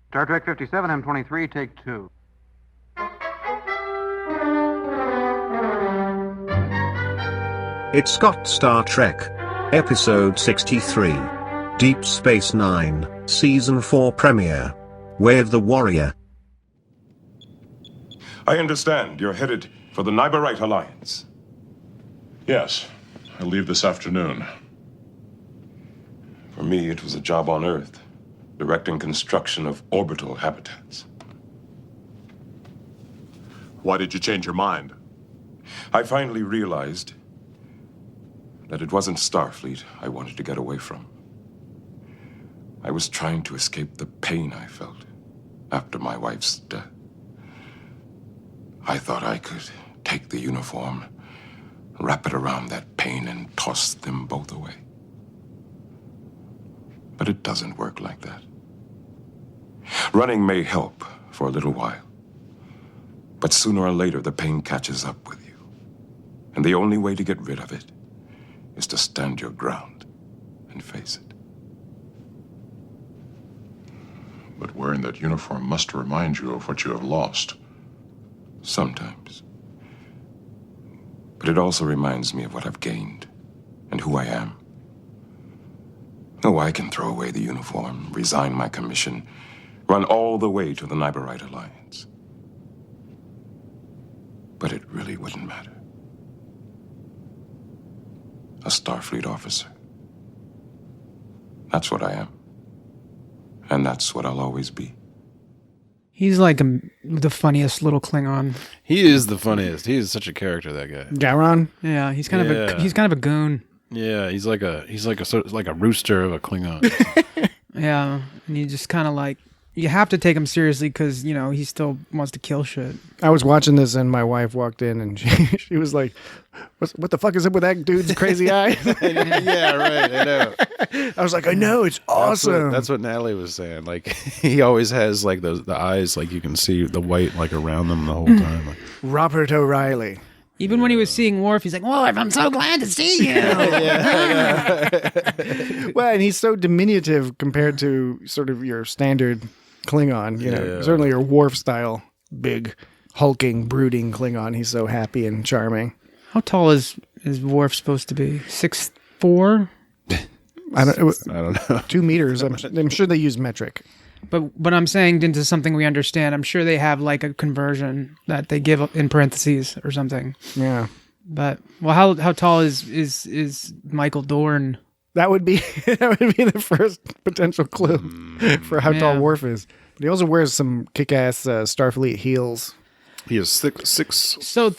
Star Trek 57, M23, take 2. It's got Star Trek. Episode 63. Deep Space Nine, Season 4 premiere. Way of the Warrior. I understand you're headed for the Nyberite Alliance. Yes, I leave this afternoon. For me, it was a job on Earth, directing construction of orbital habitats. Why did you change your mind? I finally realized that it wasn't Starfleet I wanted to get away from. I was trying to escape the pain I felt after my wife's death. I thought I could take the uniform, wrap it around that pain, and toss them both away. But it doesn't work like that. Running may help for a little while, but sooner or later the pain catches up with you. And the only way to get rid of it is to stand your ground and face it. But wearing that uniform must remind you of what you have lost. Sometimes. But it also reminds me of what I've gained and who I am. Oh, I can throw away the uniform, resign my commission, run all the way to the Nyberite Alliance. But it really wouldn't matter. A Starfleet officer. That's what I am. And that's what I'll always be. He's like the funniest little Klingon. He is the funniest. He is such a character, that guy. Garon? Yeah, he's kind of a goon. Yeah, he's like a sort of like a rooster of a Klingon. Yeah, and you just kind of like, you have to take him seriously because, you know, he still wants to kill shit. I was watching this and my wife walked in and she was like, what the fuck is up with that dude's crazy eyes? Yeah, right, I know. I was like, I know, it's awesome. That's what Natalie was saying. Like, he always has like the eyes, like you can see the white like around them the whole time. Like, Robert O'Reilly. Even when he was seeing Worf, he's like, Worf, I'm so glad to see you. Well, and he's so diminutive compared to sort of your standard Klingon, you know, certainly your Worf style, big, hulking, brooding Klingon. He's so happy and charming. How tall is Worf supposed to be? 6'4"? I don't know. 2 meters. I'm sure they use metric. But I'm saying into something we understand. I'm sure they have like a conversion that they give in parentheses or something. Yeah. But well, how tall is Michael Dorn? That would be the first potential clue for how tall Worf is. But he also wears some kick-ass Starfleet heels. he is six. So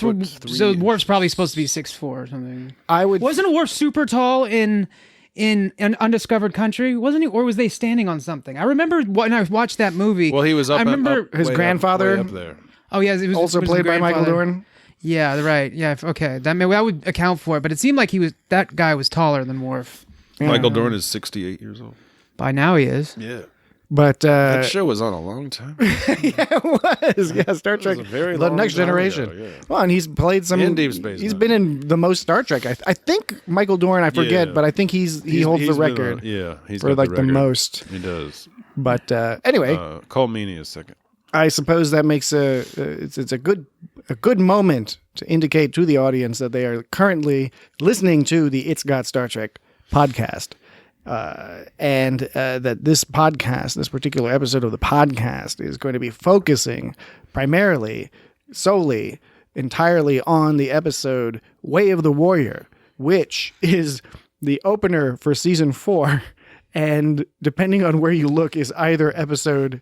Worf's probably supposed to be 6'4" or something. Wasn't Worf super tall in an undiscovered country? Wasn't he, or was they standing on something? I remember when I watched that movie. Well, he was up. I remember his grandfather up there. Oh yeah, it was also played by Michael Dorn. Yeah, right. Yeah, okay. That would account for it. But it seemed like that guy was taller than Worf. Yeah. Michael Dorn is 68 years old. By now he is. Yeah. But that show was on a long time. Yeah, it was. Yeah, Star Trek. The Next Generation. Ago, yeah. Well, and he's played some in Deep Space. He's been in the most Star Trek. I think Michael Dorn. I forget, but I think he holds the record. He's for like the most. He does. But anyway, Cole Meany is second. I suppose that makes it's a good moment to indicate to the audience that they are currently listening to the It's Got Star Trek podcast. And that this podcast, this particular episode of the podcast, is going to be focusing primarily, solely, entirely on the episode Way of the Warrior, which is the opener for season 4, and depending on where you look, is either episode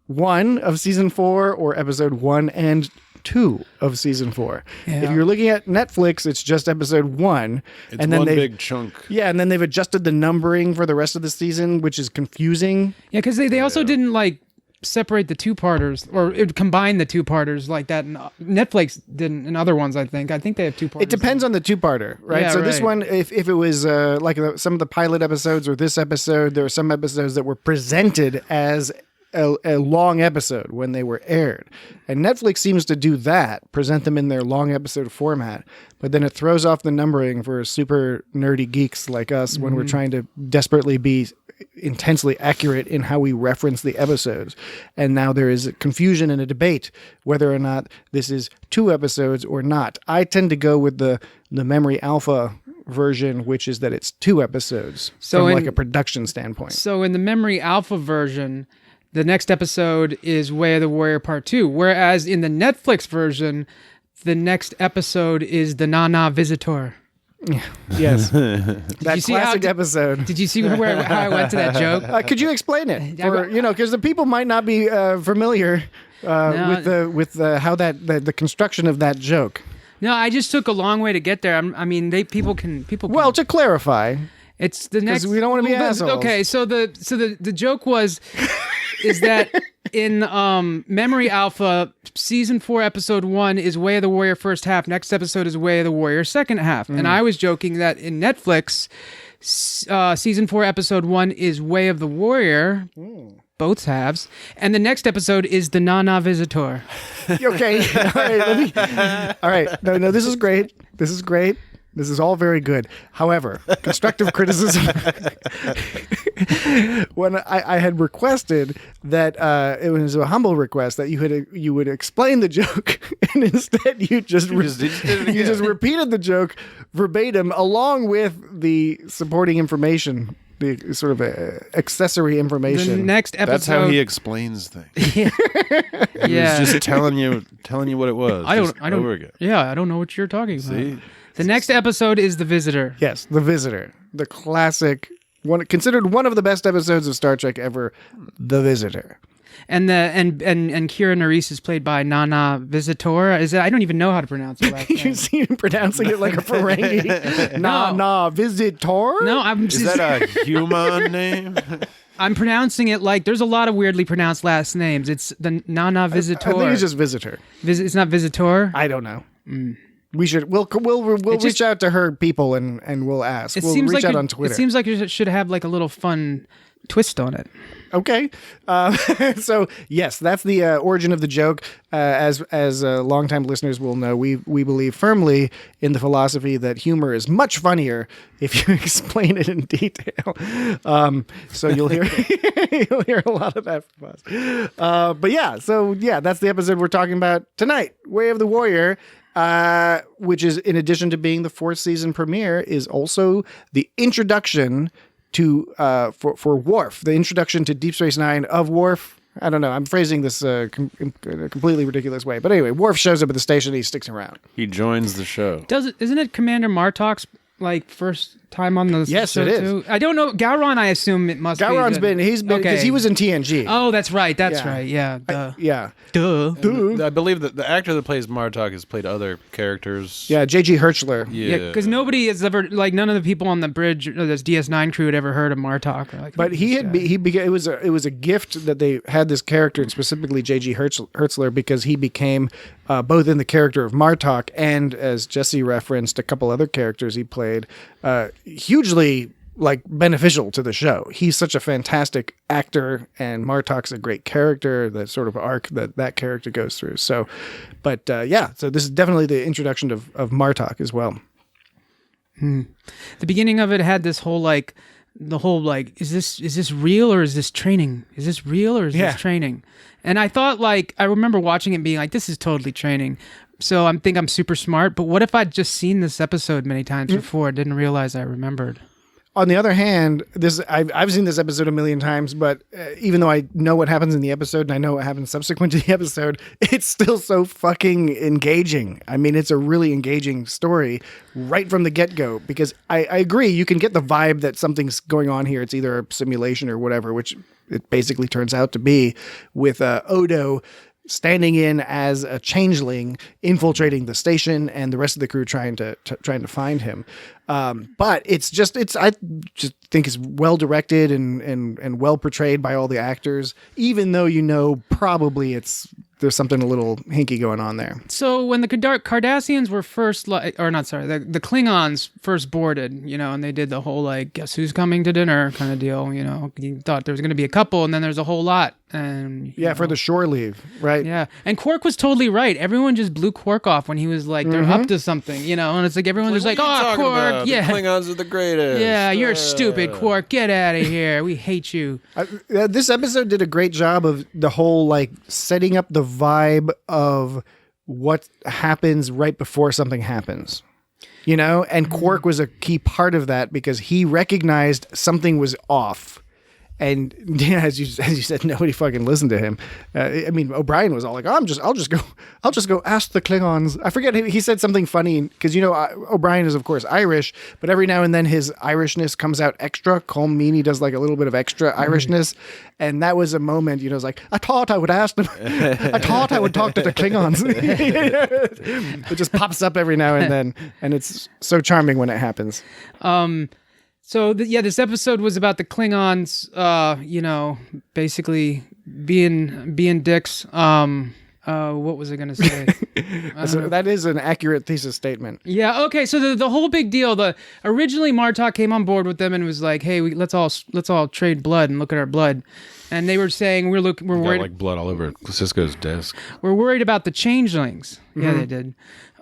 1 of season 4 or episode 1 and 2 of season 4. Yeah. If you're looking at Netflix, it's just episode 1. It's and then one big chunk. Yeah, and then they've adjusted the numbering for the rest of the season, which is confusing. Yeah, because they also didn't like separate the two-parters or combine the two-parters like that. And Netflix didn't, and other ones, I think they have two-parters. It depends on the two-parter, right? Yeah, so this one, if it was like some of the pilot episodes or this episode, there were some episodes that were presented as a long episode when they were aired. And Netflix seems to do that, present them in their long episode format, but then it throws off the numbering for super nerdy geeks like us when we're trying to desperately be intensely accurate in how we reference the episodes. And now there is confusion and a debate whether or not this is 2 episodes or not. I tend to go with the Memory Alpha version, which is that it's 2 episodes from like a production standpoint. So in the Memory Alpha version, the next episode is Way of the Warrior Part 2, whereas in the Netflix version, the next episode is the Nana Visitor. Yes. That classic episode. Did you see how I went to that joke? Could you explain it? Because the people might not be familiar with how the construction of that joke. No, I just took a long way to get there. People can. Well, to clarify, it's the next. Because we don't want to be assholes. Okay, so the joke is that in Memory Alpha, Season 4, Episode 1 is Way of the Warrior first half. Next episode is Way of the Warrior second half. And I was joking that in Netflix, Season 4, Episode 1 is Way of the Warrior, both halves. And the next episode is the Nana Visitor. Okay. All right. No, this is great. This is all very good. However, constructive criticism. When I had requested that it was a humble request that you would explain the joke, and instead you just repeated the joke verbatim along with the supporting information, the sort of accessory information. The next episode. That's how he explains things. Yeah. He was just telling you what it was. I don't. Over again. Yeah, I don't know what you're talking about. See? The next episode is The Visitor. Yes, The Visitor. The classic one, considered one of the best episodes of Star Trek ever, The Visitor. And Kira Nerys is played by Nana Visitor. I don't even know how to pronounce it. You see him pronouncing it like a Ferengi. Nana Visitor? No, Is that a human name? I'm pronouncing it like there's a lot of weirdly pronounced last names. It's the Nana Visitor. I think it's just Visitor. It's not Visitor? I don't know. We should. We'll reach out to her people and we'll ask. We'll reach out on Twitter. It seems like you should have like a little fun twist on it. Okay. So yes, that's the origin of the joke. As longtime listeners will know, we believe firmly in the philosophy that humor is much funnier if you explain it in detail. So you'll hear a lot of that from us. But yeah, that's the episode we're talking about tonight. Way of the Warrior. Which is, in addition to being the 4th season premiere, is also the introduction to for Worf, the introduction to Deep Space Nine of Worf. I don't know. I'm phrasing this in a completely ridiculous way, but anyway, Worf shows up at the station. He sticks around. He joins the show. Isn't it Commander Martok's first time on the yes, show it is. too? I don't know. Gowron, I assume it must be. Gowron's been because he was in TNG. Oh, that's right. That's right. Yeah. Duh. Duh. I believe that the actor that plays Martok has played other characters. Yeah, J.G. Hertzler. Yeah, because nobody has ever none of the people on the bridge, this DS9 crew, had ever heard of Martok. But it was a gift that they had this character, and specifically J.G. Hertzler, because he became both in the character of Martok and, as Jesse referenced, a couple other characters he played, hugely beneficial to the show. He's such a fantastic actor, and Martok's a great character, the sort of arc that character goes through. So, but so this is definitely the introduction of Martok as well. The beginning of it had this whole is this real or is this training? Is this real or is this training? And I thought I remember watching it being like, this is totally training. So I think I'm super smart, but what if I'd just seen this episode many times before, didn't realize I remembered? On the other hand, I've seen this episode a million times, but even though I know what happens in the episode and I know what happens subsequent to the episode, it's still so fucking engaging. I mean, it's a really engaging story right from the get-go, because I agree, you can get the vibe that something's going on here. It's either a simulation or whatever, which it basically turns out to be, with Odo standing in as a changeling, infiltrating the station, and the rest of the crew trying to find him. But I just think it's well directed and well portrayed by all the actors, even though probably there's something a little hinky going on there. So when the Cardassians were first, the Klingons first boarded, and they did the whole guess who's coming to dinner kind of deal. You thought there was going to be a couple, and then there's a whole lot, And for the shore leave, right? Yeah, and Quark was totally right. Everyone just blew Quark off when he was like, they're up to something, and it's like everyone's just like, oh, Quark, The Klingons are the greatest. yeah, you're stupid, Quark, get out of here, we hate you. This episode did a great job of the whole like setting up the vibe of what happens right before something happens. And Quark was a key part of that because he recognized something was off. And as you said, nobody fucking listened to him. O'Brien was all like, I'll just go ask the Klingons. I forget, he said something funny because, O'Brien is of course Irish, but every now and then his Irishness comes out extra. Colm Meaney does like a little bit of extra Irishness. And that was a moment, it was like, I thought I would ask them. I thought I would talk to the Klingons. It just pops up every now and then. And it's so charming when it happens. So this episode was about the Klingons, basically being dicks. What was I going to say? That is an accurate thesis statement. Yeah. Okay. So the whole big deal. Originally Martok came on board with them and was like, "Hey, let's all trade blood and look at our blood." And they were saying we're worried, like blood all over Sisko's desk. We're worried about the changelings. Yeah, they did.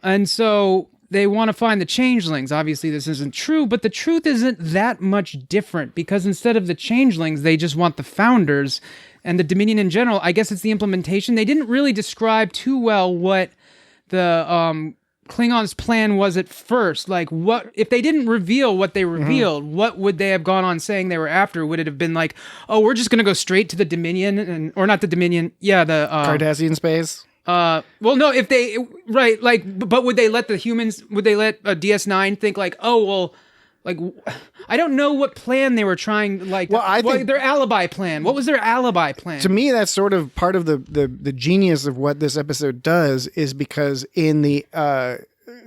And so they want to find the changelings. Obviously, this isn't true, but the truth isn't that much different because instead of the changelings, they just want the founders and the Dominion in general. I guess it's the implementation. They didn't really describe too well what the Klingons' plan was at first. Like, what if they didn't reveal what they revealed? What would they have gone on saying they were after? Would it have been like, oh, we're just going to go straight to the Dominion, or not the Dominion? Yeah, the Cardassian space. Well, no, if they, right, like, but would they let DS9 think like, oh, well, like, I don't know what plan they were trying, like, I think their alibi plan. What was their alibi plan? To me, that's sort of part of the genius of what this episode does is because in the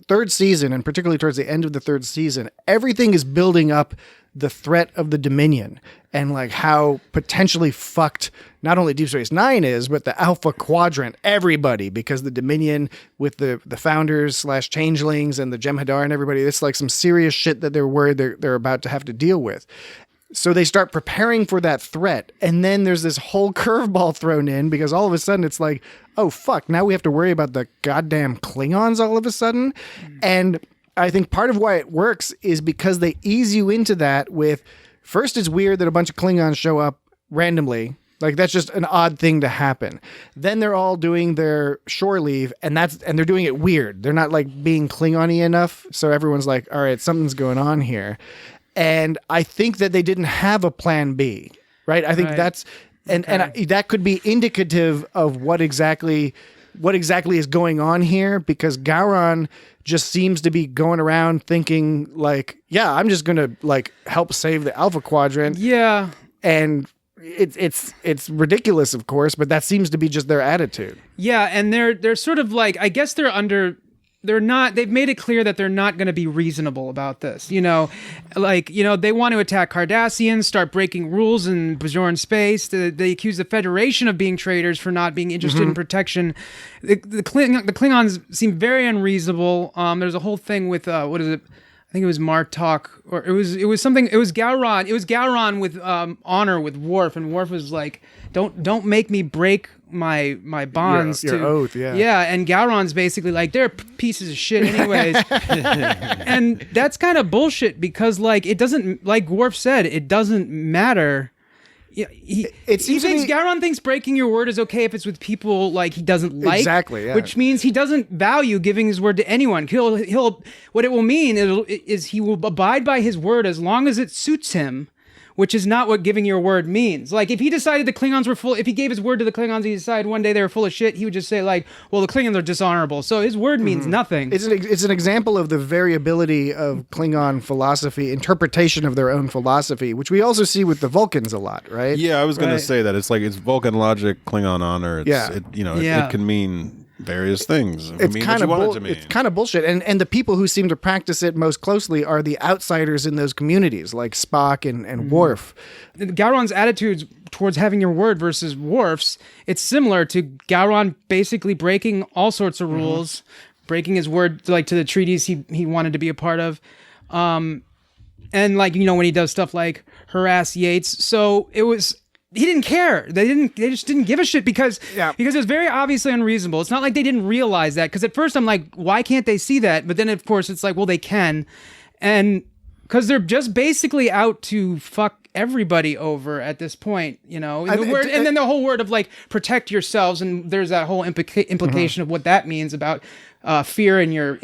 third season, and particularly towards the end of the third season, everything is building up the threat of the Dominion and like how potentially fucked not only Deep Space Nine is, but the Alpha Quadrant, everybody, because the Dominion with the founders / changelings and the Jem'Hadar and everybody, it's like some serious shit that they're worried they're about to have to deal with. So they start preparing for that threat. And then there's this whole curveball thrown in because all of a sudden it's like, oh, fuck, now we have to worry about the goddamn Klingons all of a sudden. And I think part of why it works is because they ease you into that with, first it's weird that a bunch of Klingons show up randomly. Like that's just an odd thing to happen. Then they're all doing their shore leave and they're doing it weird. They're not like being Klingon-y enough. So everyone's like, all right, something's going on here. And I think that they didn't have a plan B, right? I think that's, and that could be indicative of what exactly is going on here, because Gowron just seems to be going around thinking like, yeah, I'm just going to like help save the Alpha Quadrant. Yeah. And it's ridiculous, of course, but that seems to be just their attitude. Yeah. And they're sort of like, I guess they've made it clear that they're not going to be reasonable about this, they want to attack Cardassians, start breaking rules in Bajoran space. They accuse the Federation of being traitors for not being interested in protection. The Klingons seem very unreasonable. There's a whole thing with, what is it? I think it was Martok, or it was Gowron. It was Gowron with honor with Worf, and Worf was like, don't make me break my bonds your oath, yeah. Yeah, and Gowron's basically like, they're pieces of shit anyways. And that's kind of bullshit because like it doesn't, like Worf said, it doesn't matter. Gowron thinks breaking your word is okay if it's with people like he doesn't like. Exactly, yeah. Which means he doesn't value giving his word to anyone. He'll what it will mean is he will abide by his word as long as it suits him, which is not what giving your word means. Like, if he decided the Klingons were if he gave his word to the Klingons, he decided one day they were full of shit, he would just say, like, well, the Klingons are dishonorable. So his word means nothing. It's an example of the variability of Klingon philosophy, interpretation of their own philosophy, which we also see with the Vulcans a lot, right? Yeah, I was going to say that. It's like, it's Vulcan logic, Klingon honor. It can mean various things. It's kind of bullshit. And the people who seem to practice it most closely are the outsiders in those communities, like Spock and Worf. Gowron's attitudes towards having your word versus Worf's, it's similar to Gowron basically breaking all sorts of rules, breaking his word to the treaties he wanted to be a part of. And when he does stuff like harass Yates. So it was he didn't care. They just didn't give a shit because it was very obviously unreasonable. It's not like they didn't realize that, because at first I'm like, why can't they see that? But then of course it's like, well, they can, and because they're just basically out to fuck everybody over at this point, and then the whole word of like protect yourselves, and there's that whole implication of what that means about fear in your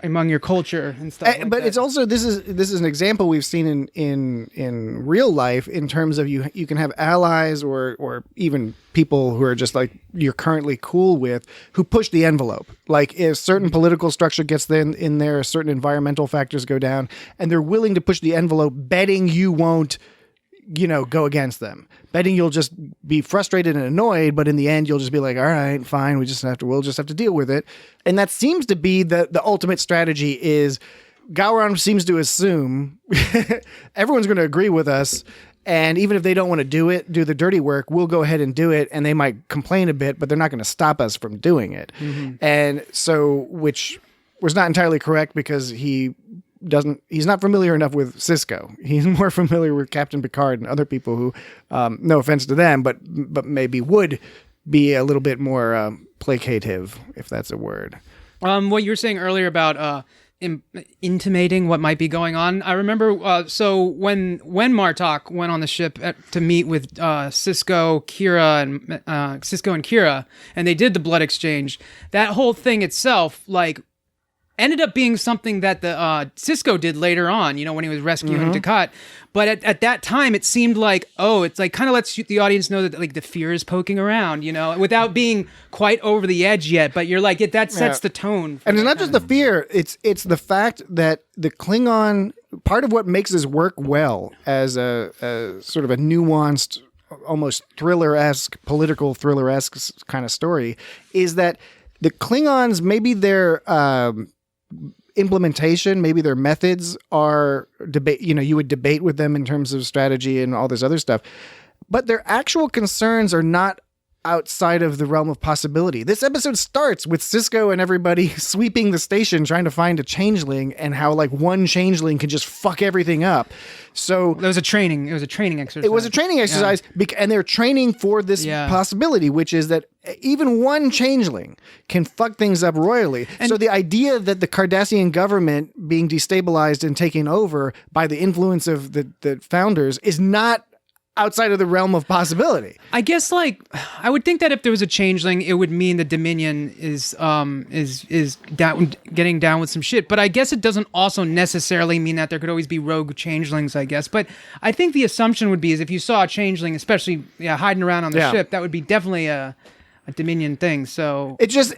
among your culture and stuff. But it's also this is an example we've seen in real life, in terms of you can have allies or even people who are just like you're currently cool with, who push the envelope. Like if certain political structure gets in there, certain environmental factors go down, and they're willing to push the envelope, betting you won't go against them, betting you'll just be frustrated and annoyed, but in the end you'll just be like, all right, fine, we'll just have to deal with it. And that seems to be the ultimate strategy. Is Gowron seems to assume everyone's going to agree with us, and even if they don't want to do the dirty work, we'll go ahead and do it, and they might complain a bit, but they're not going to stop us from doing it. And so, which was not entirely correct, because he's not familiar enough with Sisko. He's more familiar with Captain Picard and other people who, no offense to them, but maybe would be a little bit more placative, if that's a word. What you were saying earlier about intimating what might be going on. I remember, so when Martok went on the ship to meet with Sisko, Sisko and Kira, and they did the blood exchange, that whole thing itself, like, ended up being something that the Sisko did later on, when he was rescuing Dukat. But at that time, it seemed like, it's like kind of lets the audience know that like the fear is poking around, without being quite over the edge yet. But you're like, that sets the tone. And it's not just the fear; it's the fact that the Klingon, part of what makes this work well as a sort of a nuanced, almost thriller-esque, political thriller-esque kind of story, is that the Klingons, maybe their implementation, maybe their methods are debate. You would debate with them in terms of strategy and all this other stuff, but their actual concerns are not outside of the realm of possibility. This episode starts with Sisko and everybody sweeping the station trying to find a changeling, and how like one changeling can just fuck everything up. So it was a training exercise. It was a training exercise, and they're training for this possibility, which is that even one changeling can fuck things up royally. And so the idea that the Cardassian government being destabilized and taken over by the influence of the founders is not outside of the realm of possibility. I guess, like, I would think that if there was a changeling, it would mean the Dominion is down, getting down with some shit. But I guess it doesn't also necessarily mean that there could always be rogue changelings, I guess. But I think the assumption would be is if you saw a changeling, especially hiding around on the ship, that would be definitely a Dominion thing. So it just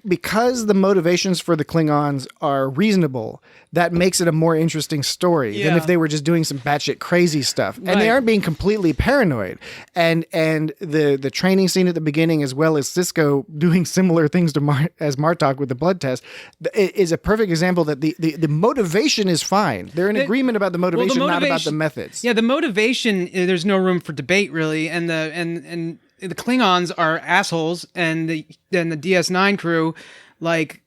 because the motivations for the Klingons are reasonable, that makes it a more interesting story than if they were just doing some batshit crazy stuff. And they aren't being completely paranoid. And the training scene at the beginning, as well as Sisko doing similar things to as Martok with the blood test, is a perfect example that the motivation is fine. They're in agreement about the motivation, not about the methods. Yeah, the motivation, there's no room for debate really, and the Klingons are assholes, and the DS9 crew, like,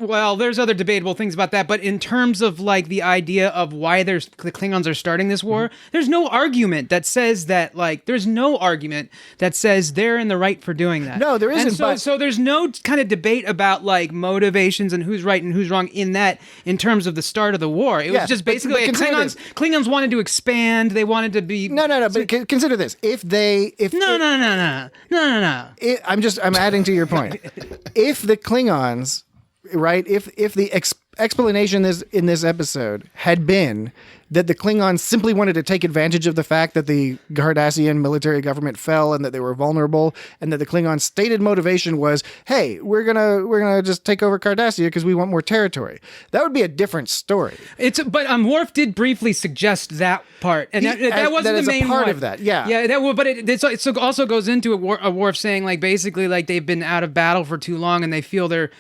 well, there's other debatable things about that, but in terms of like the idea of why the Klingons are starting this war, there's no argument that says that, like, there's no argument that says they're in the right for doing that. No, there isn't. And so there's no kind of debate about like motivations and who's right and who's wrong in terms of the start of the war. It was just basically Klingons wanted to expand. They wanted to be but consider this: No. I'm adding to your point. If the Klingons, right? If the explanation in this episode had been that the Klingons simply wanted to take advantage of the fact that the Cardassian military government fell and that they were vulnerable, and that the Klingons' stated motivation was, "Hey, we're gonna just take over Cardassia because we want more territory," that would be a different story. But Worf did briefly suggest that part, and that wasn't the main part one. of that. Yeah. But it also goes into a Worf saying like basically like they've been out of battle for too long and they feel they're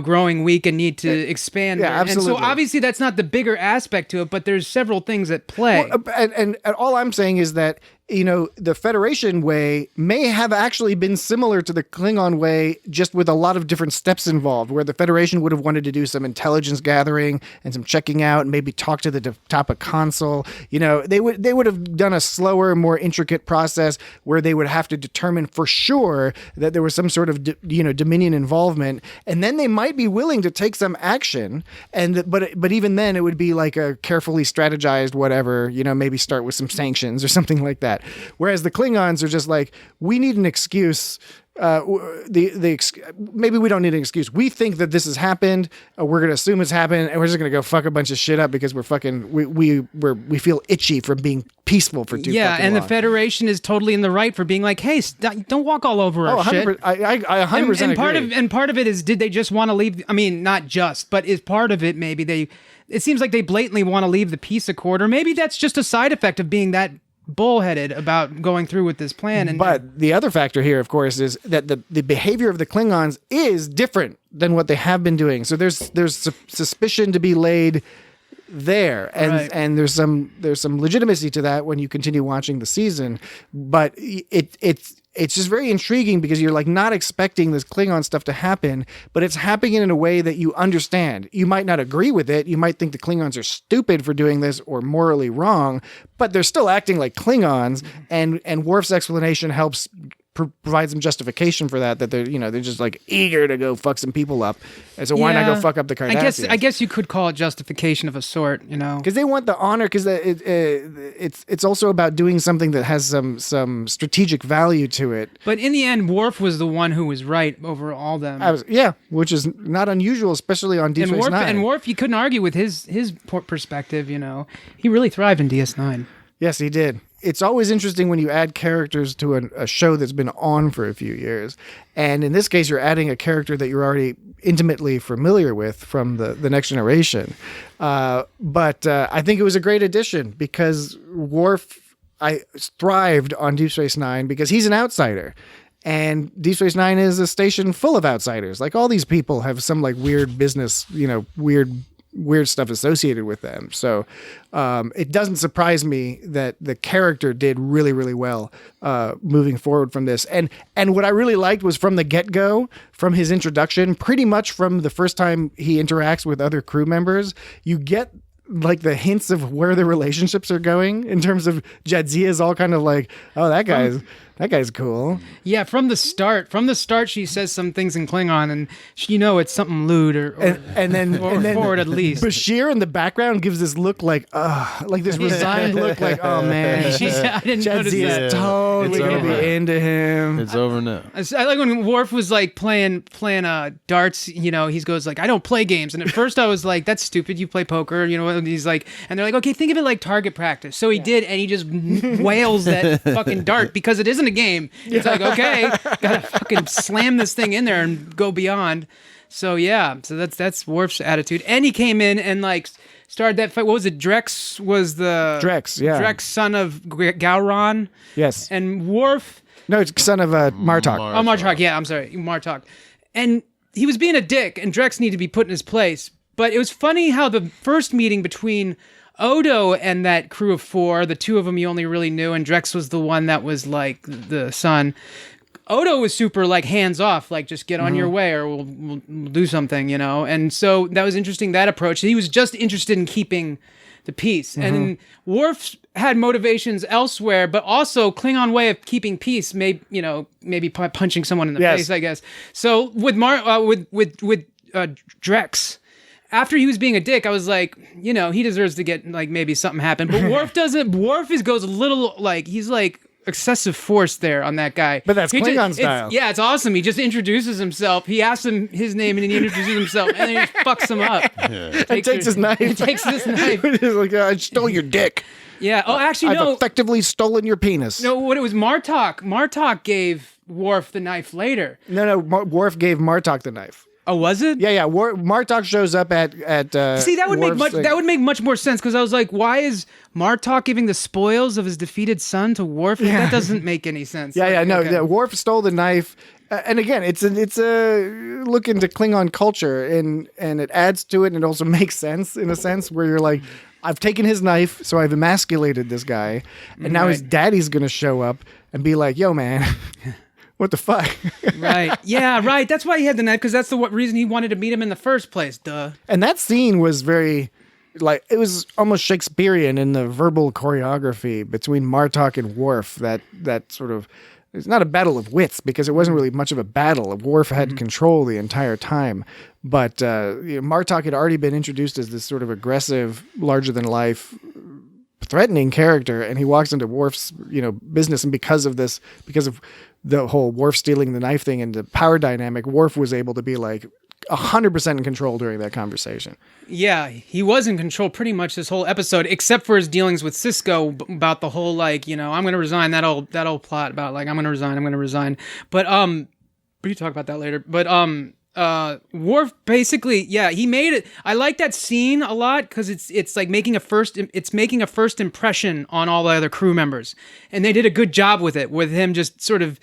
growing weak and need to expand. Yeah, absolutely. And so obviously that's not the bigger aspect to it, but there's several things at play. Well, and all I'm saying is that the Federation way may have actually been similar to the Klingon way, just with a lot of different steps involved, where the Federation would have wanted to do some intelligence gathering and some checking out and maybe talk to the top of console. They would have done a slower, more intricate process where they would have to determine for sure that there was some sort of Dominion involvement, and then they might be willing to take some action. But even then, it would be like a carefully strategized whatever. Maybe start with some sanctions or something like that. Whereas the Klingons are just like, we need an excuse. Maybe we don't need an excuse. We think that this has happened. We're going to assume it's happened, and we're just going to go fuck a bunch of shit up because we feel itchy from being peaceful for too fucking long. The Federation is totally in the right for being like, hey, don't walk all over our shit. I 100% agree. And part of it is, did they just want to leave? I mean, not just, but is part of it maybe it seems like they blatantly want to leave the peace accord, or maybe that's just a side effect of being that bullheaded about going through with this plan. But the other factor here, of course, is that the behavior of the Klingons is different than what they have been doing. So there's suspicion to be laid there, and there's some legitimacy to that when you continue watching the season. But it's just very intriguing because you're like not expecting this Klingon stuff to happen, but it's happening in a way that you understand. You might not agree with it. You might think the Klingons are stupid for doing this or morally wrong, but they're still acting like Klingons, and Worf's explanation helps provide some justification for that they're they're just like eager to go fuck some people up, and so why not go fuck up the Cardassians? I guess you could call it justification of a sort, because they want the honor, because it's also about doing something that has some strategic value to it. But in the end, Worf was the one who was right over all them. Which is not unusual, especially on Deep Space Nine. And Worf, you couldn't argue with his perspective. He really thrived in DS9. Yes, he did. It's always interesting when you add characters to a show that's been on for a few years. And in this case, you're adding a character that you're already intimately familiar with from the Next Generation. But I think it was a great addition because Worf thrived on Deep Space Nine because he's an outsider. And Deep Space Nine is a station full of outsiders. Like all these people have some like weird business, weird stuff associated with them. So it doesn't surprise me that the character did really, really well moving forward from this. And what I really liked was from the get-go, from his introduction, pretty much from the first time he interacts with other crew members, you get like the hints of where the relationships are going in terms of Jadzia is all kind of like, oh, that guy's cool. Yeah, from the start, she says some things in Klingon, and it's something lewd or forward at least. Bashir in the background gives this look like this resigned look, like, oh man, I didn't notice Jadzia that. is totally gonna be into him. It's over now. I like when Worf was like playing darts. He goes like, I don't play games, and at first I was like, that's stupid. You play poker, and he's like, and they're like, okay, think of it like target practice. So he did, and he just wails that fucking dart because it isn't a game. It's like, okay, gotta fucking slam this thing in there and go beyond. So that's Worf's attitude. And he came in and like started that fight. What was it? Drex was the Drex, son of Gowron. Yes. And Worf. No, it's son of Martok. Oh, Martok. Yeah, I'm sorry, Martok. And he was being a dick, and Drex needed to be put in his place. But it was funny how the first meeting between Odo and that crew of 4, the 2 of them you only really knew, and Drex was the one that was like the son. Odo was super like hands off, like just get on your way or we'll do something, And so that was interesting, that approach. He was just interested in keeping the peace. And Worf had motivations elsewhere, but also Klingon way of keeping peace, maybe punching someone in the face, I guess. So with Drex, after he was being a dick, I was like, he deserves to get like maybe something happened. But Worf doesn't. Worf goes a little like he's like excessive force there on that guy. But that's Klingon style. It's awesome. He just introduces himself. He asks him his name and then he introduces himself and then he just fucks him up. Yeah. And takes his knife. He takes his knife. He's like, I stole your dick. Yeah. Oh, actually, I've effectively stolen your penis. No, what it was Martok. Martok gave Worf the knife later. No, Worf gave Martok the knife. Oh, was it? Yeah. Martok shows up at See, that would Worf's, that would make much more sense because I was like, why is Martok giving the spoils of his defeated son to Worf? Like, that doesn't make any sense. No. Worf stole the knife, and again, it's a look into Klingon culture, and it adds to it, and it also makes sense in a sense where you're like, I've taken his knife, so I've emasculated this guy, and now his daddy's gonna show up and be like, "Yo, man." What the fuck? Right. Yeah, right. That's why he had the knife, because that's the reason he wanted to meet him in the first place. Duh. And that scene was very, like, it was almost Shakespearean in the verbal choreography between Martok and Worf. That sort of, it's not a battle of wits, because it wasn't really much of a battle. Worf had control the entire time. But Martok had already been introduced as this sort of aggressive, larger-than-life, threatening character, and he walks into Worf's business, and because of the whole Worf stealing the knife thing and the power dynamic, Worf was able to be like 100% in control during that conversation. Yeah, he was in control pretty much this whole episode, except for his dealings with Sisko about the whole I'm going to resign, that old plot about like I'm going to resign. But we talk about that later. But Worf basically, he made it. I like that scene a lot because it's like making a first impression on all the other crew members, and they did a good job with it, with him just sort of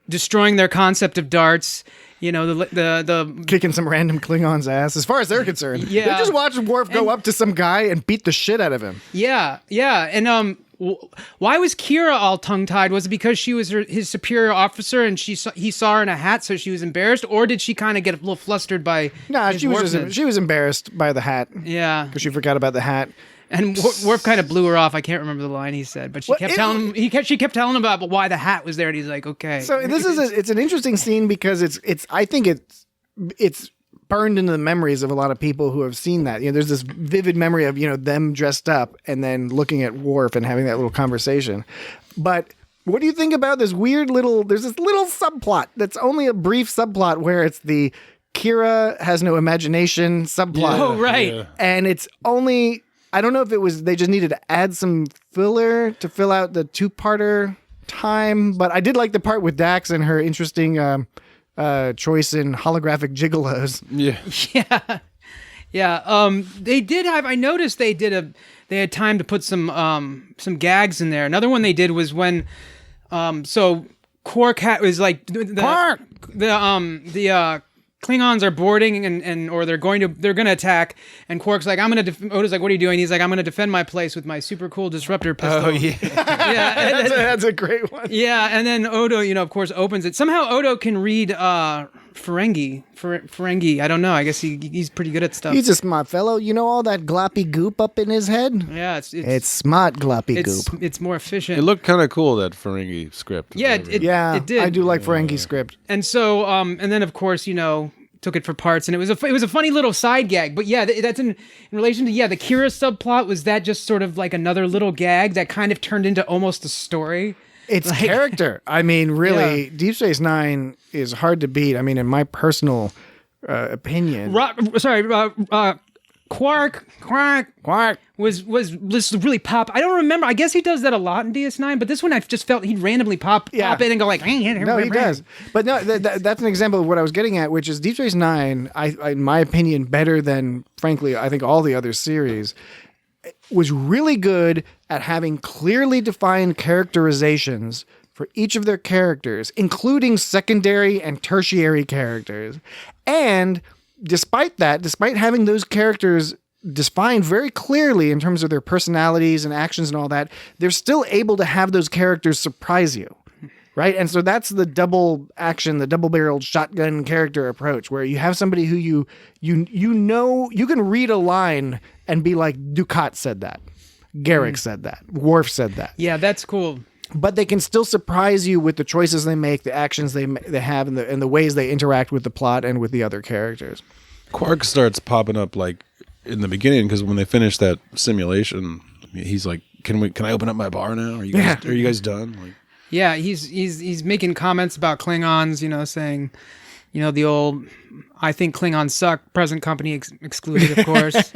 destroying their concept of darts. The kicking some random Klingon's ass, as far as they're concerned. Yeah, they just watched Worf go up to some guy and beat the shit out of him. Yeah, and why was Kira all tongue-tied? Was it because she was his superior officer and he saw her in a hat, so she was embarrassed, or did she kind of get a little flustered by? No, she was embarrassed by the hat. Yeah, because she forgot about the hat. And Worf kind of blew her off. I can't remember the line he said, but she kept telling him. She kept telling him about why the hat was there, and he's like, "Okay." So it's an interesting scene because I think it's burned into the memories of a lot of people who have seen that. There's this vivid memory of them dressed up and then looking at Worf and having that little conversation. But what do you think about this weird there's this little subplot that's only a brief subplot where it's the Kira has no imagination subplot. Oh, right. Yeah. And it's only, I don't know if it was, they just needed to add some filler to fill out the two-parter time, but I did like the part with Dax and her interesting choice in holographic gigolos. Yeah. Yeah. They did have, I noticed they had time to put some gags in there. Another one they did was when, so Quark was like, the Klingons are boarding or they're gonna attack, and Quark's like, Odo's like, what are you doing? He's like, I'm gonna defend my place with my super cool disruptor pistol. Oh yeah. Yeah, that's a great one. Yeah, and then Odo, of course, opens it. Somehow Odo can read Ferengi. I don't know. I guess he's pretty good at stuff. He's a smart fellow. All that gloppy goop up in his head? Yeah, it's smart gloppy goop. It's more efficient. It looked kind of cool, that Ferengi script. Yeah, it did. I do like Ferengi script. And so, and then of course, took it for parts, and it was a funny little side gag. But yeah, that's in relation to the Kira subplot. Was that just sort of like another little gag that kind of turned into almost a story? It's character. I mean, really, Deep Space Nine is hard to beat. I mean, in my personal opinion. Quark was really pop. I don't remember. I guess he does that a lot in DS9, but this one I just felt he'd randomly pop in and go like. No, he does. But no, that's an example of what I was getting at, which is Deep Space Nine. I in my opinion, better than frankly I think all the other series, was really good at having clearly defined characterizations for each of their characters, including secondary and tertiary characters. And despite having those characters defined very clearly in terms of their personalities and actions and all that, they're still able to have those characters surprise you. Right? And so that's the double action, the double-barreled shotgun character approach, where you have somebody who you can read a line and be like, Dukat said that. Garrick said that. Worf said that. Yeah, that's cool. But they can still surprise you with the choices they make, the actions they have, and the ways they interact with the plot and with the other characters. Quark starts popping up like in the beginning, because when they finish that simulation, he's like, "Can I open up my bar now? Are you guys done?" Like, yeah, he's making comments about Klingons, saying, the old, I think Klingons suck, present company excluded, of course.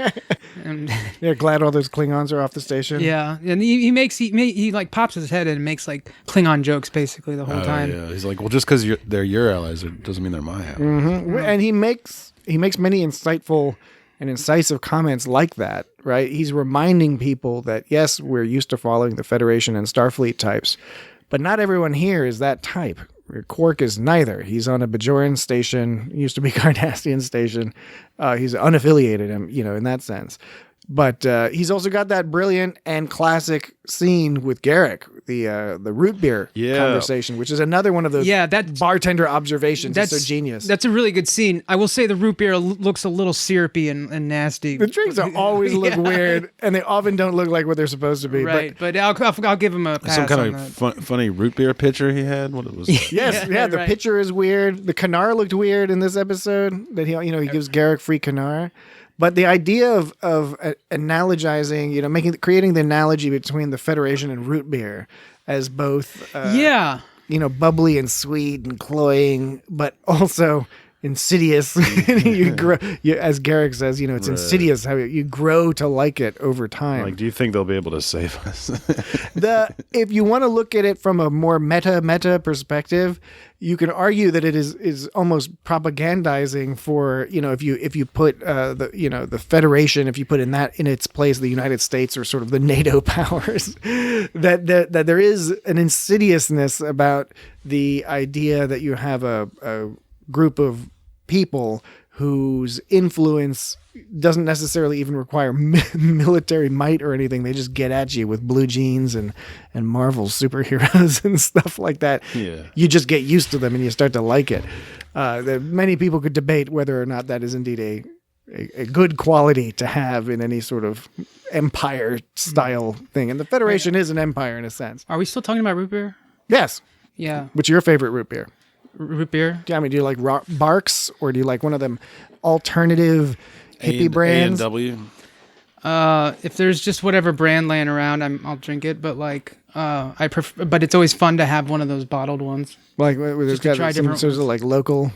And Yeah, glad all those Klingons are off the station. yeah, and he like pops his head in and makes like Klingon jokes basically the whole time. Yeah, he's like, well, just because they're your allies, it doesn't mean they're my allies. Mm-hmm. And he makes many insightful and incisive comments like that, right? He's reminding people that, yes, we're used to following the Federation and Starfleet types, but not everyone here is that type. Quark is neither. He's on a Bajoran station, used to be Cardassian station. He's unaffiliated, in that sense. But he's also got that brilliant and classic scene with Garak, the root beer conversation, which is another one of those that bartender observations. That's so genius. That's a really good scene. I will say the root beer looks a little syrupy and nasty. The drinks always look weird, and they often don't look like what they're supposed to be. Right, but I'll give him a pass. Some kind of funny root beer pitcher he had. What was that? Yes, the right. pitcher is weird. The Kanar looked weird in this episode. That he gives Garak free Kanar. But the idea of analogizing, creating the analogy between the Federation and root beer as both, bubbly and sweet and cloying, but also insidious. You grow, as Garak says, it's insidious how you grow to like it over time. Like, do you think they'll be able to save us? If you want to look at it from a more meta perspective, you can argue that it is almost propagandizing for, if you put the Federation, if you put in its place the United States or sort of the NATO powers, that there is an insidiousness about the idea that you have a group of people whose influence doesn't necessarily even require military might or anything. They just get at you with blue jeans and Marvel superheroes and stuff like that. Yeah. You just get used to them and you start to like it. Many people could debate whether or not that is indeed a good quality to have in any sort of empire style thing. And the Federation is an empire in a sense. Are we still talking about root beer? Yes. Yeah. What's your favorite root beer? Root beer? Yeah, do you like Barks or do you like one of them alternative hippie brands? A&W. If there's just whatever brand laying around, I'll drink it. But I prefer. But it's always fun to have one of those bottled ones. Like there's got some sort of like local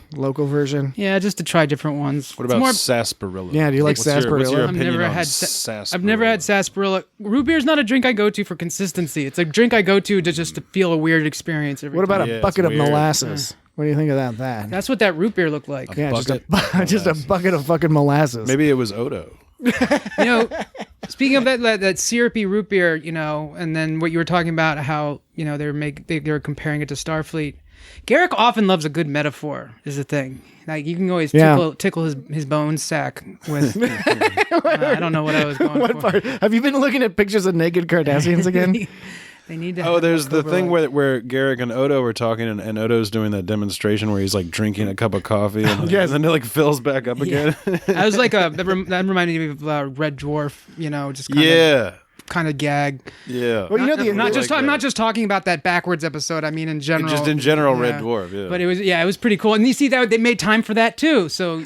version. Yeah, just to try different ones. What about sarsaparilla? Yeah, do you like sarsaparilla? What's your I've opinion never on had sarsaparilla? I've never had sarsaparilla. Root beer's not a drink I go to for consistency. It's a drink I go to just to feel a weird experience every What about time. a bucket of weird. molasses? What do you think about that? That's what that root beer looked like. Yeah, just a bucket of fucking molasses. Maybe it was Odo. Speaking of that syrupy root beer, and then what you were talking about, how they're comparing it to Starfleet. Garak often loves a good metaphor. Is the thing. Like you can always tickle his bone sack with. I don't know what I was going What for. part? Have you been looking at pictures of naked Cardassians again? They need to. Oh, there's the thing where Garak and Odo were talking, and Odo's doing that demonstration where he's like drinking a cup of coffee, and then it like fills back up again. I was like that reminded me of Red Dwarf. Just kind of gag. Yeah. Well, I'm not just talking about that backwards episode. I mean, in general. Just in general, Red Dwarf. Yeah. But it was pretty cool, and you see that they made time for that too. So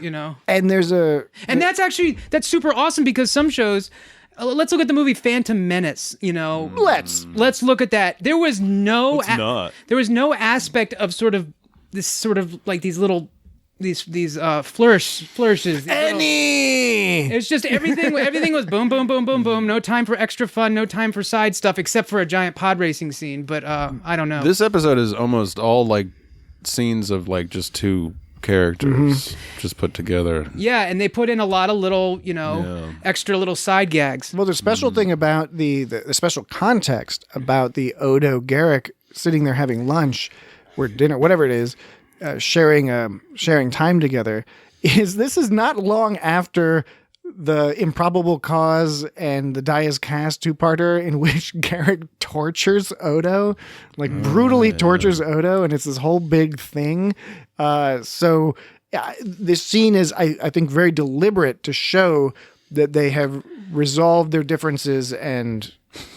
And that's super awesome because some shows. Let's look at the movie Phantom Menace. Let's look at that. There was no aspect of sort of like these flourishes. It's just everything was boom, boom, boom, boom, boom. No time for extra fun, no time for side stuff, except for a giant pod racing scene. But I don't know. This episode is almost all like scenes of like just two characters just put together. Yeah, and they put in a lot of little, extra little side gags. Well, the special thing about the special context about the Odo Garak sitting there having lunch or dinner, whatever it is, sharing time together, this is not long after the Improbable Cause and the Dias Cast two-parter in which Garak tortures Odo, brutally tortures Odo, and it's this whole big thing. So this scene is, I think, very deliberate to show that they have resolved their differences and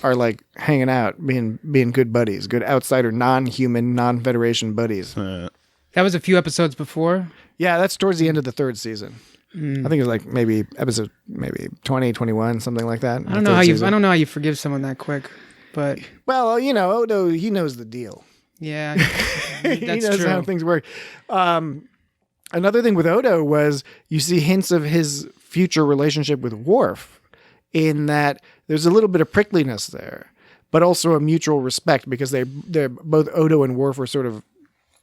are like hanging out, being good buddies, good outsider, non-human, non-Federation buddies. That was a few episodes before. Yeah, that's towards the end of the third season. I think it was like maybe episode 20, 21, something like that. I don't know how you forgive someone that quick, but well, Odo, he knows the deal. Yeah, He knows true. how things work. Another thing with Odo was you see hints of his future relationship with Worf, in that there's a little bit of prickliness there, but also a mutual respect, because they're both Odo and Worf are sort of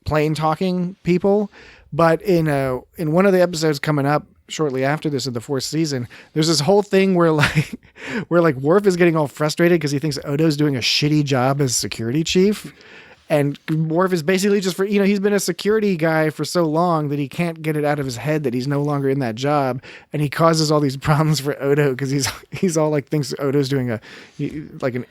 plain talking people. But in one of the episodes coming up shortly after this in the 4th season, there's this whole thing where Worf is getting all frustrated because he thinks Odo's doing a shitty job as security chief. And Worf is basically just he's been a security guy for so long that he can't get it out of his head that he's no longer in that job. And he causes all these problems for Odo because he's all like thinks Odo's doing an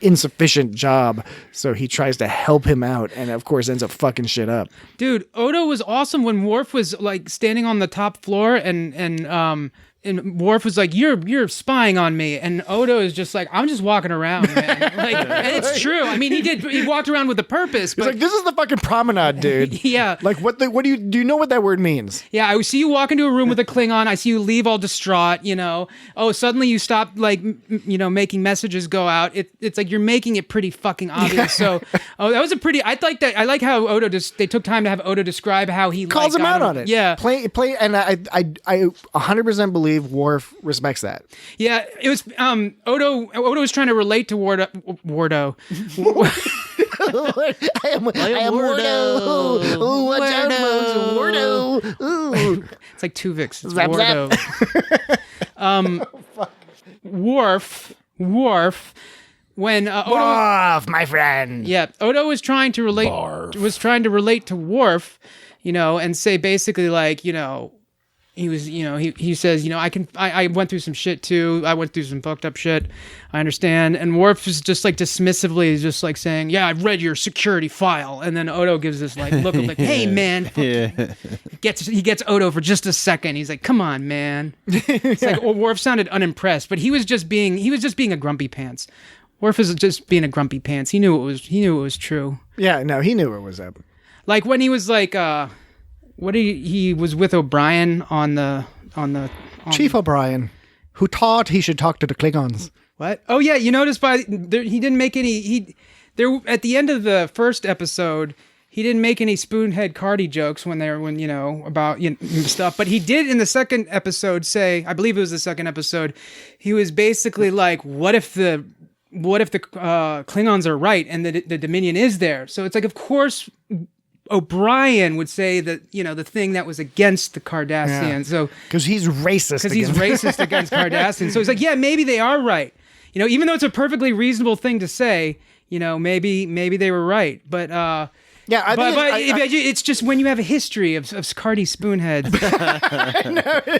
insufficient job. So he tries to help him out and of course ends up fucking shit up. Dude, Odo was awesome when Worf was like standing on the top floor and Worf was like, "You're spying on me," and Odo is just like, "I'm just walking around, man." Like, and it's true. I mean, he walked around with a purpose. He's like, "This is the fucking promenade, dude." Yeah. Like, what do you know what that word means? Yeah, I see you walk into a room with a Klingon. I see you leave all distraught. Oh, suddenly you stop making messages go out. It's like you're making it pretty fucking obvious. So, that was I like that. I like how Odo they took time to have Odo describe how he calls him out on it. Yeah, play, and I 100% believe Worf respects that. Yeah, it was Odo was trying to relate to Wardo. I am Wardo. Ooh, watch out, folks. Wardo. Ooh. It's like Tuvix. It's Zap, Wardo. Worf. When Odo, Worf, my friend. Yeah, Odo was trying to relate. Was trying to relate to Worf, and say basically like, he was, he says, I went through some shit too. I went through some fucked up shit. I understand. And Worf is just like dismissively, just like saying, yeah, I've read your security file. And then Odo gives this like look of like, hey man, Yeah. He gets Odo for just a second. He's like, come on, man. It's like Worf sounded unimpressed, but he was just being a grumpy pants. Worf is just being a grumpy pants. He knew it was true. Yeah, no, he knew it was up. Like when he was like, he was with O'Brien on the Chief O'Brien, who taught he should talk to the Klingons. What? Oh yeah, you notice he didn't make any at the end of the first episode, he didn't make any spoonhead Cardi jokes about stuff, but he did in the second episode say, I believe it was the second episode, he was basically like, what if the Klingons are right and the Dominion is there? So it's like, of course O'Brien would say that, the thing that was against the Cardassians. Yeah. So because he's racist against Cardassians. So he's like, yeah, maybe they are right. Even though it's a perfectly reasonable thing to say, maybe they were right. But yeah, it's just when you have a history of Cardi spoonheads.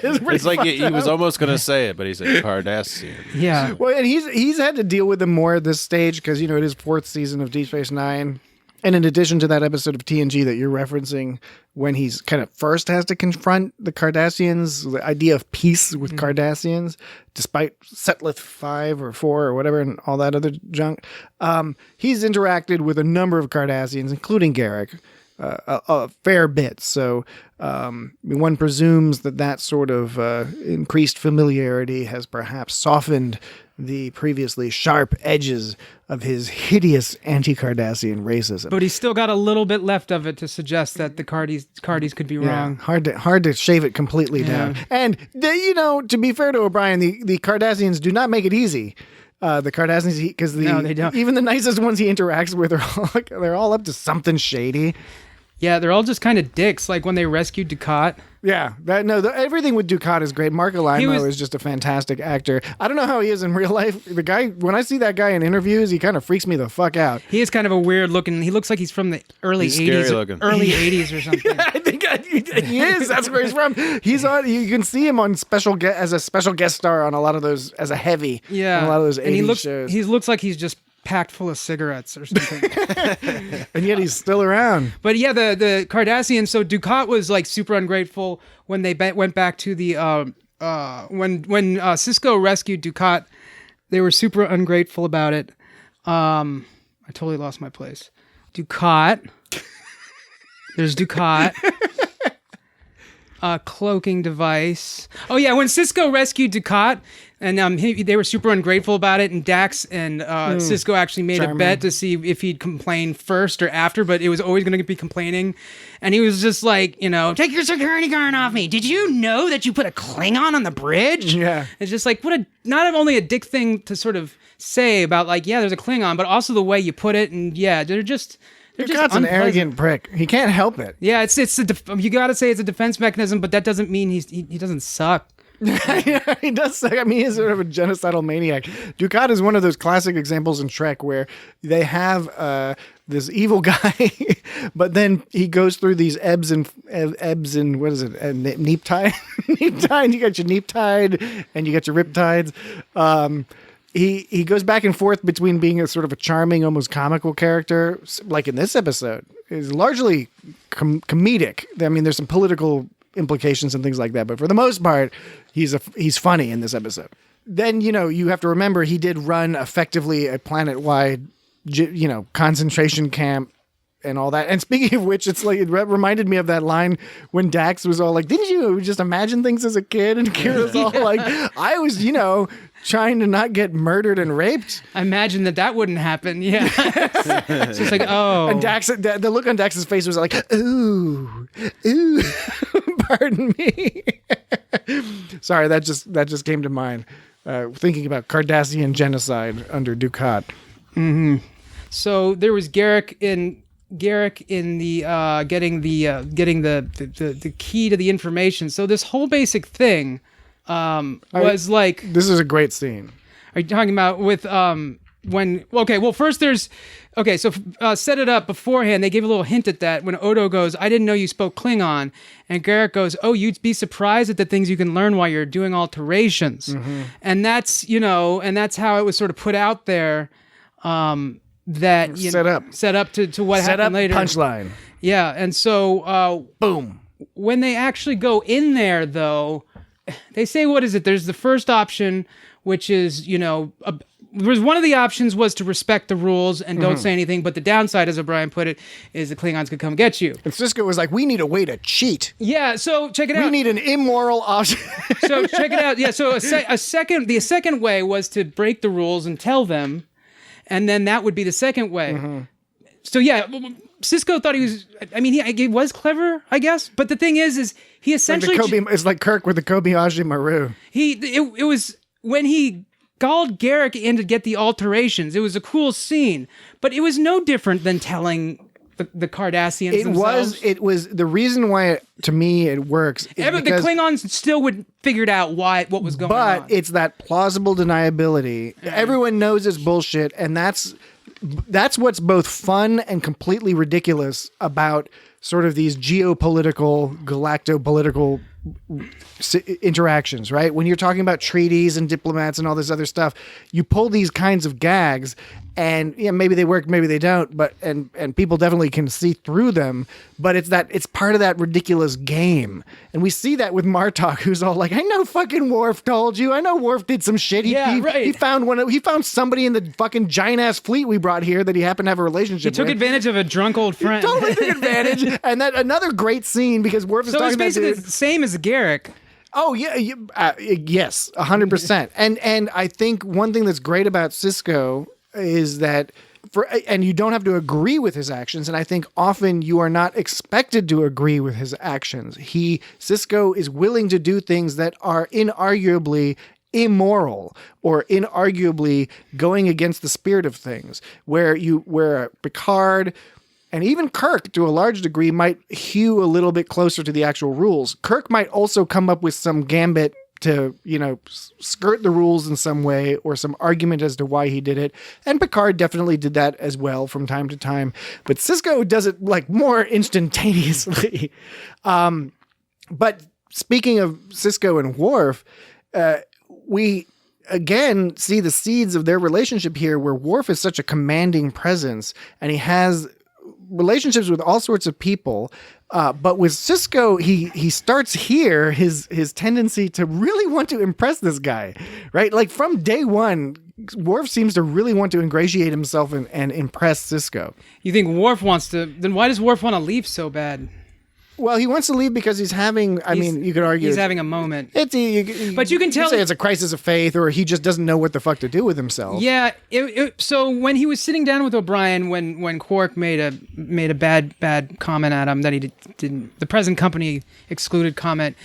It's like he was almost going to say it, but he said Cardassian. Yeah. Well, and he's had to deal with them more at this stage because it is 4th season of Deep Space Nine. And in addition to that episode of TNG that you're referencing, when he's kind of first has to confront the Cardassians, the idea of peace with Cardassians, despite Setlith 5 or 4 or whatever and all that other junk, he's interacted with a number of Cardassians, including Garrick, a fair bit. So one presumes that sort of increased familiarity has perhaps softened the previously sharp edges of his hideous anti-Cardassian racism. But he's still got a little bit left of it to suggest that the Cardis could be wrong. Hard to shave it completely down. And to be fair to O'Brien, the Cardassians do not make it easy. The Cardassians, because no, they don't. Even the nicest ones he interacts with they're all up to something shady. Yeah, they're all just kind of dicks. Like when they rescued Dukat. Yeah, everything with Dukat is great. Mark Alimo is just a fantastic actor. I don't know how he is in real life. The guy, when I see that guy in interviews, he kind of freaks me the fuck out. He is kind of a weird looking. He looks like he's from the early 80s. Early 80s or something. Yeah, I think he is. That's where he's from. He's on. You can see him on as a special guest star on a lot of those as a heavy. Yeah, on a lot of those 80s shows. He looks like he's just packed full of cigarettes or something. And yet he's still around. But yeah, the Cardassians, so Dukat was like super ungrateful when they went back to the when Sisko rescued Dukat, they were super ungrateful about it. I totally lost my place. Dukat. There's Dukat. cloaking device. Oh yeah, when Sisko rescued Dukat, and they were super ungrateful about it, and Dax and Sisko actually made a bet to see if he'd complain first or after, but it was always going to be complaining, and he was just like, take your security guard off me. Did you know that you put a Klingon on the bridge? Yeah. It's just like, not only a dick thing to sort of say about like, yeah, there's a Klingon, but also the way you put it, and yeah, they're just an arrogant prick. He can't help it. Yeah, you got to say it's a defense mechanism, but that doesn't mean he doesn't suck. Yeah, he does suck. I mean, he's sort of a genocidal maniac. Dukat is one of those classic examples in Trek where they have this evil guy, but then he goes through these ebbs and what is it? Neap tide. Neap tide. You got your neap tide and you got your rip tides. He goes back and forth between being a sort of a charming, almost comical character, like in this episode, is largely comedic. I mean, there's some political implications and things like that, but for the most part, he's funny in this episode. Then you have to remember he did run effectively a planet-wide, concentration camp and all that. And speaking of which, it's like it reminded me of that line when Dax was all like, "Didn't you just imagine things as a kid?" And Kira's all like, "I was, trying to not get murdered and raped." I imagine that wouldn't happen. Yeah. It's just like, oh. And Dax, the look on Dax's face was like, ooh, pardon me. Sorry, that just came to mind. Thinking about Cardassian genocide under Dukat. Mm-hmm. So there was Garrick in the getting the key to the information. So this whole basic thing was like, this is a great scene. Are you talking about with when? Okay, well first there's so set it up beforehand. They gave a little hint at that when Odo goes, "I didn't know you spoke Klingon," and Garrick goes, "Oh, you'd be surprised at the things you can learn while you're doing alterations," and that's and that's how it was sort of put out there. That set up to what happened later. Punchline. Yeah, and so boom. When they actually go in there, though, they say, what is it? There's the first option, which is there's one of the options was to respect the rules and don't say anything, but the downside, as O'Brien put it, is the Klingons could come get you. And Sisko was like, "We need a way to cheat." Yeah, so check it out. We need an immoral option. So check it out. Yeah, so the second way was to break the rules and tell them. And then that would be the second way. So yeah, Sisko thought he was. I mean, he was clever, I guess. But the thing is he essentially it's like Kirk with the Kobayashi Maru. It was when he galled Garrick in to get the alterations. It was a cool scene, but it was no different than telling the Cardassians themselves. It was the reason why to me it works. The Klingons still would figured out what was going on. But it's that plausible deniability. Everyone knows it's bullshit, and that's what's both fun and completely ridiculous about sort of these geopolitical, galacto-political interactions, right? When you're talking about treaties and diplomats and all this other stuff, you pull these kinds of gags, and maybe they work, maybe they don't, but and people definitely can see through them. But it's part of that ridiculous game, and we see that with Martok, who's all like, "I know fucking Worf told you. I know Worf did some shit. He found somebody in the fucking giant ass fleet we brought here that he happened to have a relationship with. He took advantage of a drunk old friend. He totally took advantage, and that another great scene because Worf is talking about. So it's basically the same as Garrick. Oh yeah, yes, 100%. And I think one thing that's great about Sisko is that and you don't have to agree with his actions, and I think often you are not expected to agree with his actions. Sisko is willing to do things that are inarguably immoral or inarguably going against the spirit of things, where Picard and even Kirk, to a large degree, might hew a little bit closer to the actual rules. Kirk might also come up with some gambit to, skirt the rules in some way or some argument as to why he did it. And Picard definitely did that as well from time to time. But Sisko does it like more instantaneously. But speaking of Sisko and Worf, we again see the seeds of their relationship here, where Worf is such a commanding presence and he has relationships with all sorts of people. But with Sisko, he starts here his tendency to really want to impress this guy, right? Like from day one, Worf seems to really want to ingratiate himself and impress Sisko. You think Worf wants to? Then why does Worf want to leave so bad? Well, he wants to leave because he's having. I mean, you could argue he's having a moment. But you can tell say it's a crisis of faith, or he just doesn't know what the fuck to do with himself. Yeah. So when he was sitting down with O'Brien, when Quark made a bad comment at him that he didn't, the present company excluded comment.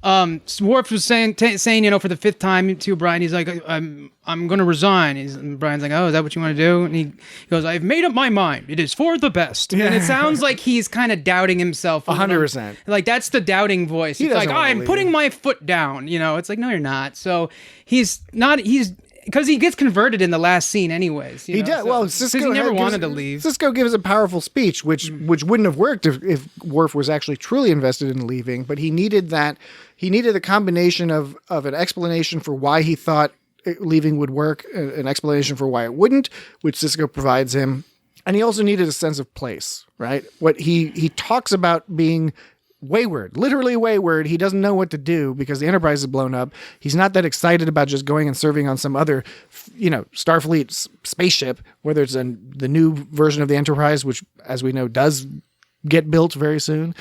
Worf was saying, for the 5th time to O'Brien, he's like, I'm going to resign. And Brian's like, oh, is that what you want to do? And he goes, I've made up my mind. It is for the best. Yeah. And it sounds like he's kind of doubting himself. 100%. Like, that's the doubting voice. It's like, I'm putting my foot down. It's like, no, you're not. So he's because he gets converted in the last scene anyways. He does. Well, Sisko he never wanted to leave. Sisko gives a powerful speech, which wouldn't have worked if Worf was actually truly invested in leaving. But he needed that. He needed a combination of an explanation for why he thought leaving would work, an explanation for why it wouldn't, which Sisko provides him. And he also needed a sense of place, right? What he talks about being wayward, literally wayward. He doesn't know what to do because the Enterprise is blown up. He's not that excited about just going and serving on some other, Starfleet spaceship, whether it's the new version of the Enterprise, which, as we know, does get built very soon.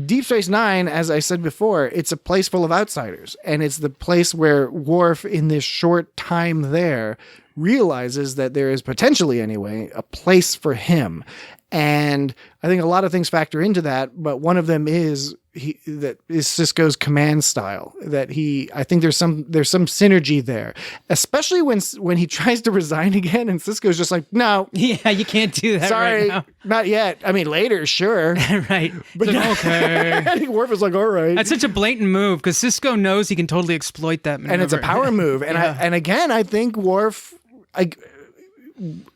Deep Space Nine, as I said before, it's a place full of outsiders. And it's the place where Worf, in this short time there, realizes that there is potentially, anyway, a place for him. And I think a lot of things factor into that, but one of them is Sisko's command style. I think there's some synergy there, especially when he tries to resign again, and Sisko's just like, no, yeah, you can't do that. Sorry, right now. Not yet. I mean, later, sure, right? But okay. I think Worf is like, all right. That's such a blatant move because Sisko knows he can totally exploit that maneuver. And it's a power move. And I think Worf.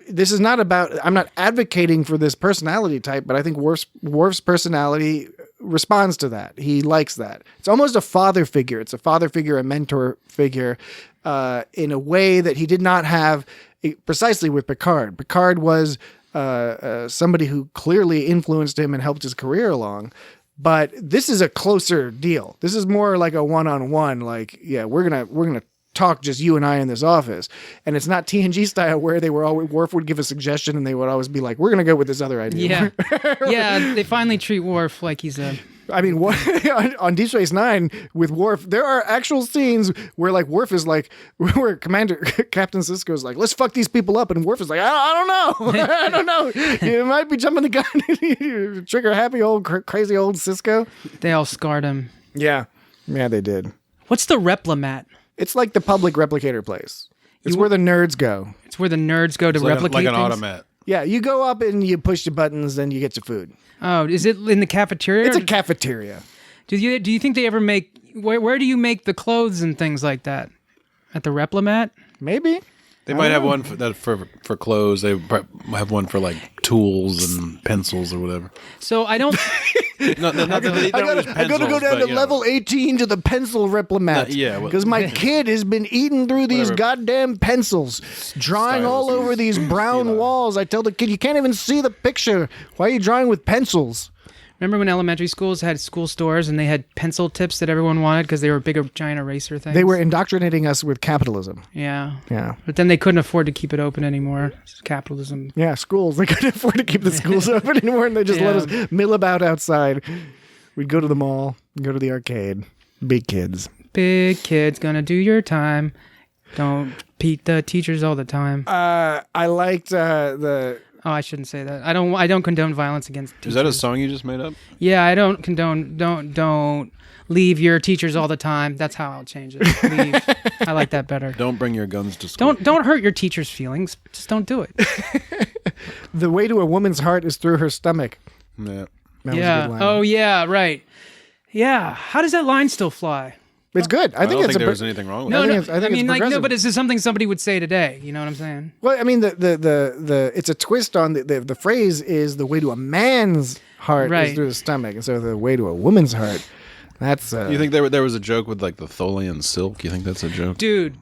This is not about. I'm not advocating for this personality type, but I think Worf's personality responds to that. He likes that. It's almost a father figure. It's a father figure, a mentor figure, in a way that he did not have precisely with Picard. Picard was somebody who clearly influenced him and helped his career along. But this is a closer deal. This is more like a one-on-one. Like, yeah, we're gonna talk just you and I in this office, and it's not TNG style where Worf would give a suggestion and they would always be like, we're gonna go with this other idea. Yeah. They finally treat Worf like he's a. I mean, on Deep Space Nine with Worf, there are actual scenes where like Worf is like, where Captain Sisko is like, let's fuck these people up, and Worf is like, I don't know, I don't know, you might be jumping the gun. Trigger happy old crazy old Sisko. They all scarred him. Yeah, they did. What's the Replimat? It's like the public replicator place. It's where the nerds go. It's where the nerds go to replicate like an things? automat. Yeah, you go up and you push the buttons, then you get your food. Oh, is it in the cafeteria? It's a cafeteria. Do you think they ever make? Where do you make the clothes and things like that? At the Replimat? Maybe. They might have one for clothes. They have one for like tools and pencils or whatever. So I don't. I gotta go down to level 18 to the pencil Replimat. Because my kid has been eating through these goddamn pencils, drawing all over these brown walls. I tell the kid, you can't even see the picture. Why are you drawing with pencils? Remember when elementary schools had school stores and they had pencil tips that everyone wanted because they were bigger giant eraser things? They were indoctrinating us with capitalism. Yeah. Yeah. But then they couldn't afford to keep it open anymore. Capitalism. Yeah, schools. They couldn't afford to keep the schools open anymore, and they just let us mill about outside. We'd go to the mall, go to the arcade. Big kids. Big kids gonna do your time. Don't beat the teachers all the time. I liked the... Oh, I shouldn't say that. I don't condone violence against teachers. Is that a song you just made up? Yeah, I don't condone. Don't leave your teachers all the time. That's how I'll change it. Leave. I like that better. Don't bring your guns to school. Don't hurt your teachers' feelings. Just don't do it. The way to a woman's heart is through her stomach. Yeah. That was a good line. Oh yeah. Right. Yeah. How does that line still fly? It's good. I don't think there's anything wrong with it. I mean, no, but is this something somebody would say today? You know what I'm saying? Well, I mean, the it's a twist on the phrase is the way to a man's heart is through the stomach, and so the way to a woman's heart. That's. You think there was a joke with like the Tholian silk? You think that's a joke, dude?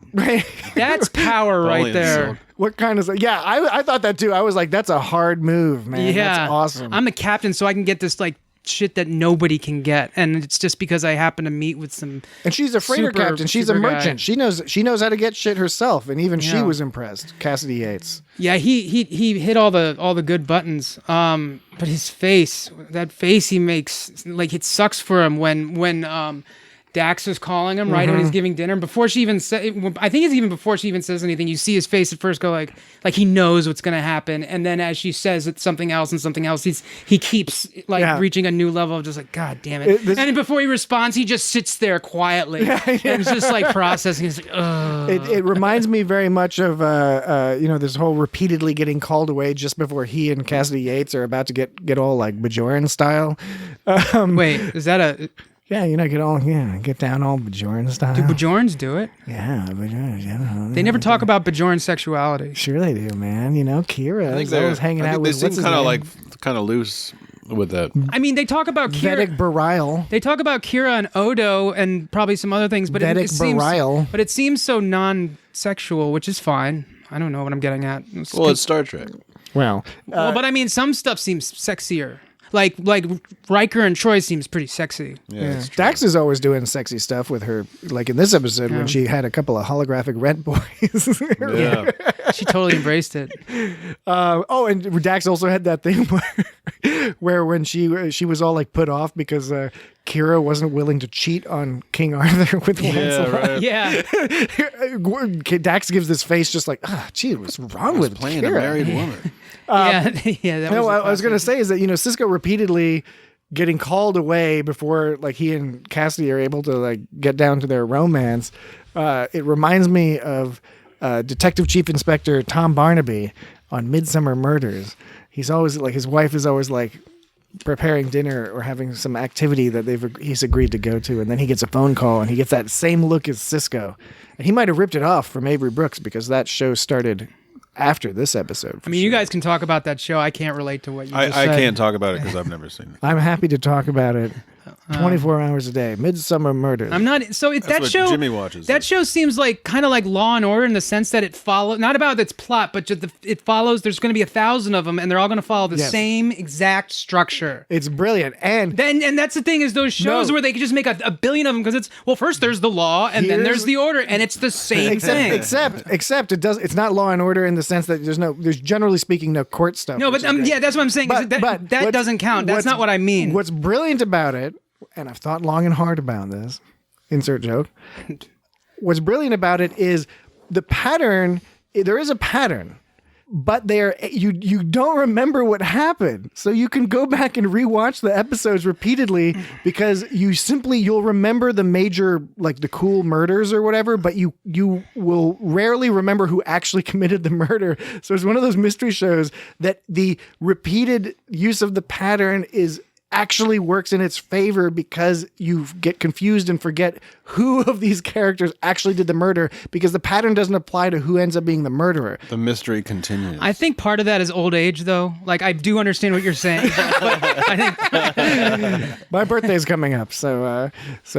That's power right there. Silk. What kind of? Yeah, I thought that too. I was like, that's a hard move, man. Yeah, that's awesome. I'm the captain, so I can get this like shit that nobody can get, and it's just because I happen to meet with some. And she's a freighter captain. She's a merchant. Guy. She knows how to get shit herself, and even she Yeah. was impressed. Cassidy Yates. Yeah, he hit all the good buttons. But his face, that face he makes, like it sucks for him when Dax is calling him right when he's giving dinner. Before she even said, I think it's even before she even says anything. You see his face at first go like he knows what's gonna happen, and then as she says it's something else and something else, he keeps reaching a new level of just like, God damn it. And then before he responds, he just sits there quietly and it's just like processing. It's like, ugh. It reminds me very much of this whole repeatedly getting called away just before he and Cassidy Yates are about to get all like Bajoran style. Wait, is that a? Yeah, get down all Bajoran style. Do Bajorans do it? Yeah, Bajorans. They never talk about Bajoran sexuality. Sure they do, man. Kira I think is always hanging out with. They seem kind of loose with that. I mean, they talk about Kira. Vedic Barile. They talk about Kira and Odo and probably some other things, but Vedic it seems, Barile. but it seems so non-sexual, which is fine. I don't know what I'm getting at. Well, it's Star Trek. Well, But I mean, some stuff seems sexier. Like Riker and Troy seems pretty sexy. Yeah. Dax is always doing sexy stuff with her, like in this episode when she had a couple of holographic rent boys. Yeah. She totally embraced it. And Dax also had that thing where when she was all like put off because Kira wasn't willing to cheat on King Arthur with Lancelot. Right. Yeah. Dax gives this face just like, gee, what's wrong with Playing Kira? a married woman. Yeah. That No, was I was going to say is that, Sisko repeatedly getting called away before like he and Cassidy are able to like get down to their romance. It reminds me of Detective Chief Inspector Tom Barnaby on Midsummer Murders. He's always like, his wife is always like preparing dinner or having some activity that he's agreed to go to, and then he gets a phone call and he gets that same look as Sisko. And he might have ripped it off from Avery Brooks because that show started after this episode. I mean, you guys can talk about that show. I can't relate to what you just I said. can't talk about it because I've never seen it. I'm happy to talk about it 24 hours a day. Midsummer Murders. I'm not. So that what show. Jimmy watches That it. show seems like kind of like Law and Order in the sense that it follows not about its plot, but just it follows. There's going to be 1,000 of them, and they're all going to follow the same exact structure. It's brilliant. And that's the thing is those shows where they can just make a billion of them because it's first there's the law and then there's the order and it's the same thing. Except it's not Law and Order in the sense that there's generally speaking no court stuff. No, but that's what I'm saying. That doesn't count. That's not what I mean. What's brilliant about it, and I've thought long and hard about this, insert joke. What's brilliant about it is the pattern. There is a pattern, but you don't remember what happened, so you can go back and rewatch the episodes repeatedly because you'll remember the major, like the cool murders or whatever, but you will rarely remember who actually committed the murder. So it's one of those mystery shows that the repeated use of the pattern actually works in its favor because you get confused and forget who of these characters actually did the murder because the pattern doesn't apply to who ends up being the murderer. The mystery continues. I think part of that is old age, though. Like, I do understand what you're saying. But I think My birthday's coming up, so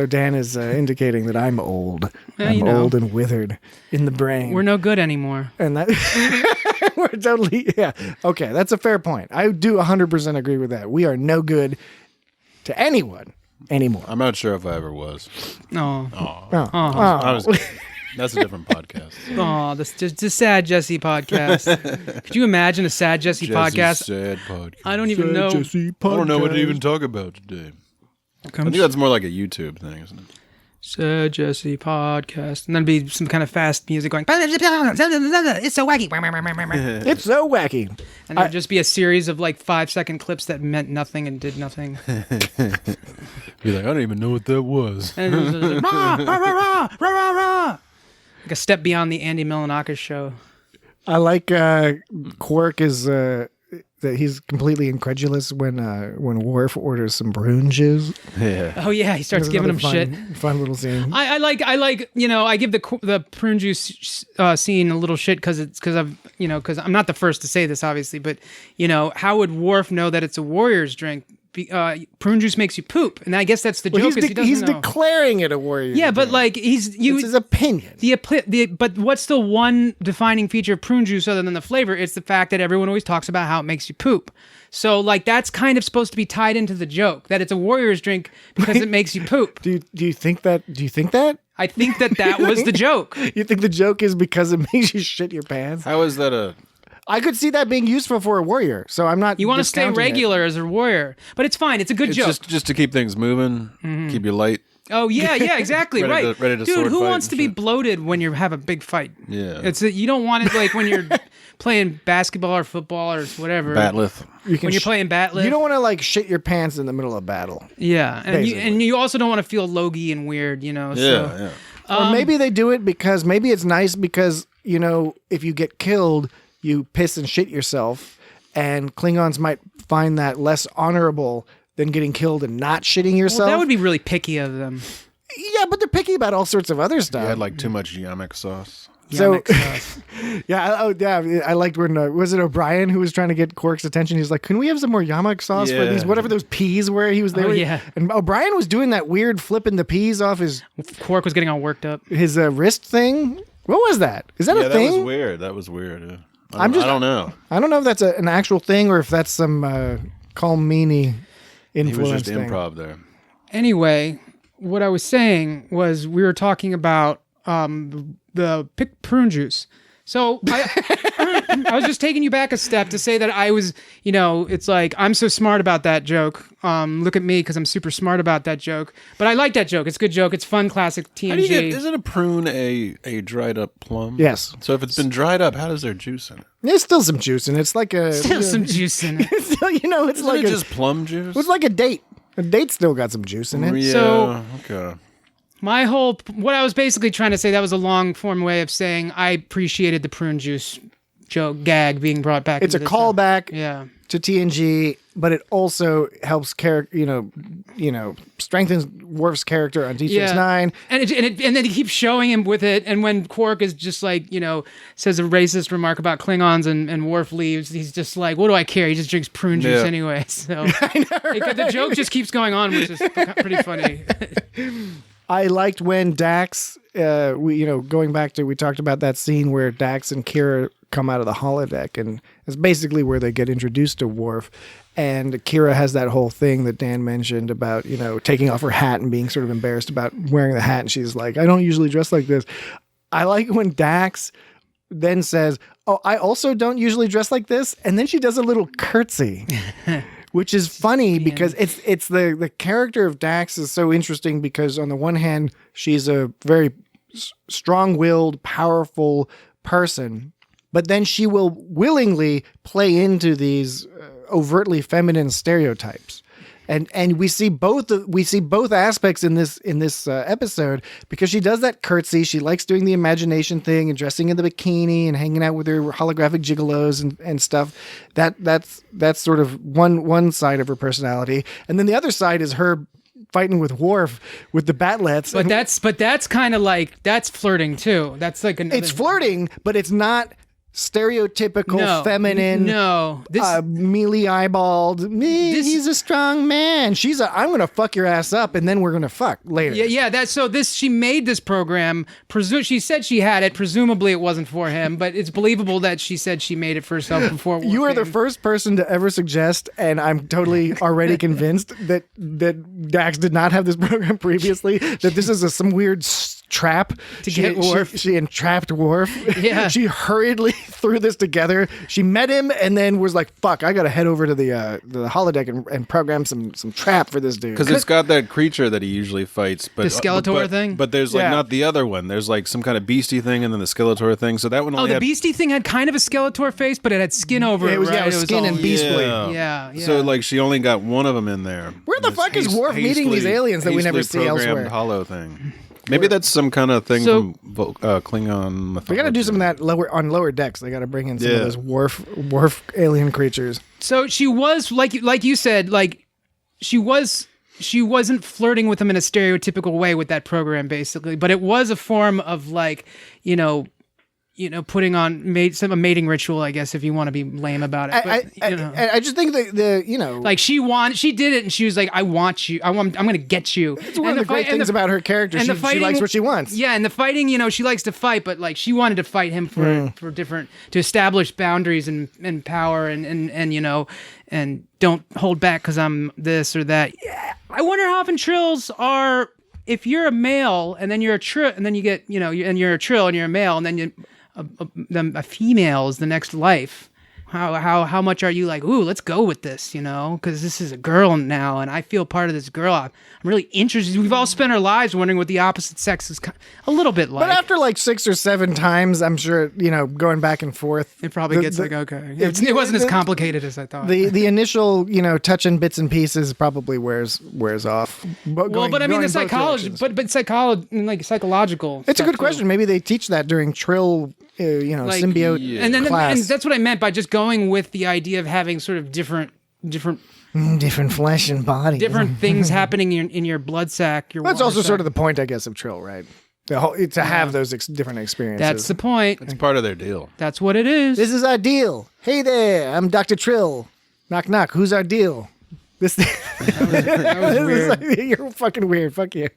Dan is indicating that I'm old. Yeah, I'm old and withered in the brain. we're no good anymore. And that we're totally, yeah. Okay, that's a fair point. I do 100% agree with that. We are no good to anyone anymore. I'm not sure if I ever was. Oh, I was. That's a different podcast. this just a sad Jesse podcast. Could you imagine a sad Jesse podcast? Sad podcast. I don't even know. I don't know what to even talk about today. I think that's more like a YouTube thing, isn't it? Sad Jesse podcast, and then be some kind of fast music going. It's so wacky. It's so wacky. And there'd just be a series of like 5-second clips that meant nothing and did nothing. Be like, I don't even know what that was. And it was just like, rah, rah, rah, rah, rah, rah. Like a step beyond the Andy Milonakis show. I like Quark is that he's completely incredulous when Worf orders some prune juice. Yeah. Oh yeah, he starts giving him shit. Fun little scene. I like I give the prune juice scene a little shit because I'm not the first to say this obviously, but how would Worf know that it's a warrior's drink? prune juice makes you poop, and I guess that's the joke. He's declaring it a warrior. Yeah, but like it's his opinion. But what's the one defining feature of prune juice other than the flavor? It's the fact that everyone always talks about how it makes you poop. So like that's kind of supposed to be tied into the joke that it's a warrior's drink because it makes you poop. Do you think that? Do you think that? I think that was the joke. You think the joke is because it makes you shit your pants? How is that a? I could see that being useful for a warrior, so I'm not. You want to stay regular as a warrior, but it's fine. It's a good joke. Just to keep things moving, keep you light. Oh yeah, exactly, ready right. to Dude, sword who fight wants and to be shit. bloated when you have a big fight? Yeah. You don't want it like when you're playing basketball or football or whatever. Batleth. When you're playing batleth. You don't want to like shit your pants in the middle of battle. Yeah, and Basically. you also don't want to feel logy and weird, you know. Yeah, So. Or maybe they do it because maybe it's nice because, you know, if you get killed, you piss and shit yourself, and Klingons might find that less honorable than getting killed and not shitting yourself. Well, that would be really picky of them. Yeah, but they're picky about all sorts of other stuff. You had like too much yamak sauce. So, I liked when, was it O'Brien who was trying to get Quark's attention? He's like, can we have some more yamak sauce for these, whatever those peas were? He was there. Oh, yeah. And O'Brien was doing that weird flipping the peas off his Quark was getting all worked up. wrist thing. What was that? Is that a That thing? That was weird. Yeah. I don't know. I don't know if that's an actual thing or if that's some Colmini He influence was just thing. improv there. Anyway, what I was saying was we were talking about the prune juice. So I was just taking you back a step to say that I was, you know, it's like, I'm so smart about that joke. Look at me because I'm super smart about that joke. But I like that joke. It's a good joke. It's fun, classic TNG. Isn't a prune a dried up plum? Yes. So if it's been dried up, how does there juice in it? There's still some juice in it. It's like a... Still some juice in it. Still, you know, it's Isn't like it just plum juice? it's like a date. A date still got some juice in it. Yeah, So- okay. What I was basically trying to say, that was a long form way of saying I appreciated the prune juice joke gag being brought back. It's a into this callback Yeah. to TNG, but it also helps strengthens Worf's character on D6-9. And then he keeps showing him with it. And when Quark is just like, you know, says a racist remark about Klingons and Worf leaves, he's just like, what do I care? He just drinks prune juice Yeah. anyway. So the joke just keeps going on, which is pretty funny. I liked when Dax, going back to, we talked about that scene where Dax and Kira come out of the holodeck, and it's basically where they get introduced to Worf. And Kira has that whole thing that Dan mentioned about, you know, taking off her hat and being sort of embarrassed about wearing the hat. And she's like, I don't usually dress like this. I like when Dax then says, oh, I also don't usually dress like this. And then she does a little curtsy. Which is funny because it's the character of Dax is so interesting because on the one hand, she's a very strong-willed, powerful person, but then she will willingly play into these overtly feminine stereotypes. And we see both aspects in this episode because she does that curtsy. She likes doing the imagination thing and dressing in the bikini and hanging out with her holographic gigolos and stuff. That's sort of one side of her personality, and then the other side is her fighting with Worf with the batlets. But that's kind of like, that's flirting too. That's like it's flirting, but it's not stereotypical feminine. No, mealy eyeballed. He's a strong man. She's I'm gonna fuck your ass up, and then we're gonna fuck later. Yeah. She made this program. She said she had it. Presumably, it wasn't for him, but it's believable that she said she made it for herself before. You are the first person to ever suggest, and I'm totally already convinced that Dax did not have this program previously. That this is some weird trap to get Worf. She entrapped Worf. Yeah. She hurriedly threw this together. She met him and then was like, fuck, I gotta head over to the holodeck and program some trap for this dude. Because it's got that creature that he usually fights, but The Skeletor thing? But there's like not the other one. There's like some kind of beastie thing, and then the Skeletor thing. So that one only the had beastie thing had kind of a Skeletor face, but it had skin over it. It was, right? it was skin all- and beast blade. Yeah. So like she only got one of them in there. Where the fuck is Worf meeting these aliens that we never see elsewhere? Hollow thing. Maybe that's some kind of thing from Klingon mythology. We got to do some of that on lower decks. They got to bring in some of those Worf alien creatures. So she was like you said, like she wasn't flirting with him in a stereotypical way with that program, basically. But it was a form of like, you know, putting on a mating ritual, I guess, if you want to be lame about it. But, I just think that like she did it, and she was like, "I want you. I'm going to get you." it's one of the great things about her character. She likes what she wants. Yeah, and the fighting, she likes to fight, but like she wanted to fight him for different, to establish boundaries and power and don't hold back because I'm this or that. Yeah. I wonder how often trills are. If you're a male and then you're a trill, and then you get and you're a trill and you're a male, and then a female is the next life. How much are you like, ooh, let's go with this, because this is a girl now, and I feel part of this girl. I'm really interested. We've all spent our lives wondering what the opposite sex is a little bit like. But after like 6 or 7 times, I'm sure, going back and forth. It probably gets okay. It wasn't as complicated as I thought. The initial, touching bits and pieces probably wears off. But I mean, the psychology, but psychology, like psychological. It's a good question. Maybe they teach that during Trill, symbiote class. And that's what I meant by just going with the idea of having sort of different flesh and body, different things happening in your blood sac. That's also sort of the point, I guess, of Trill, right? To have those different experiences. That's the point. It's part of their deal. That's what it is. This is our deal. Hey there, I'm Dr. Trill. Knock knock. Who's our deal? This that was weird. You're fucking weird. Fuck you.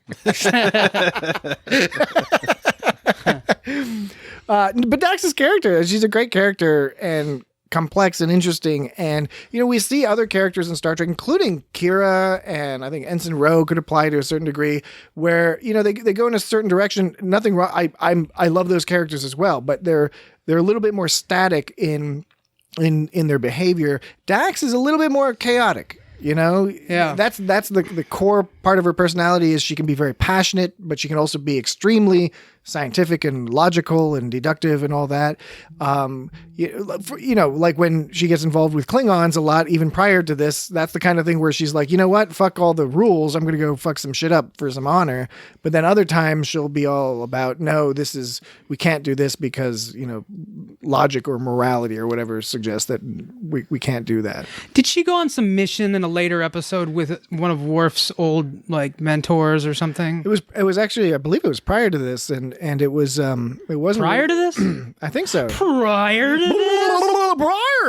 But Dax's character, she's a great character and complex and interesting. And, we see other characters in Star Trek, including Kira, and I think Ensign Ro could apply to a certain degree, where, they go in a certain direction. Nothing wrong. I love those characters as well, but they're a little bit more static in their behavior. Dax is a little bit more chaotic. Yeah. That's the core part of her personality is she can be very passionate, but she can also be extremely scientific and logical and deductive and all that. Like when she gets involved with Klingons a lot, even prior to this, that's the kind of thing where she's like, you know what? Fuck all the rules. I'm going to go fuck some shit up for some honor. But then other times she'll be all about, no, we can't do this because, logic or morality or whatever suggests that we can't do that. Did she go on some mission in a later episode with one of Worf's old mentors or something? It was actually, I believe it was prior to this, and it wasn't prior to this. I think so. Prior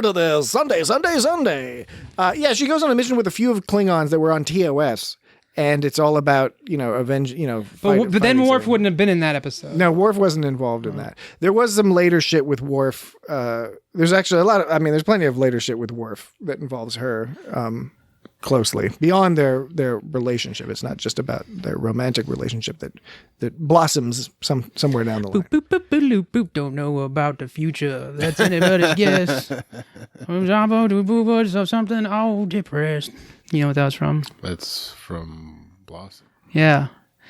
to this, Sunday. Yeah, she goes on a mission with a few of Klingons that were on TOS, and it's all about avenge. But then Worf wouldn't have been in that episode. No, Worf wasn't involved in that. There was some later shit with Worf. There's actually a lot of. I mean, there's plenty of later shit with Worf that involves her. Closely beyond their relationship. It's not just about their romantic relationship that blossoms somewhere down the line. Boop, boop, boop, boop, boop. Don't know about the future. That's anybody's guess. Something all depressed. You know what that was from? That's from Blossom. Yeah.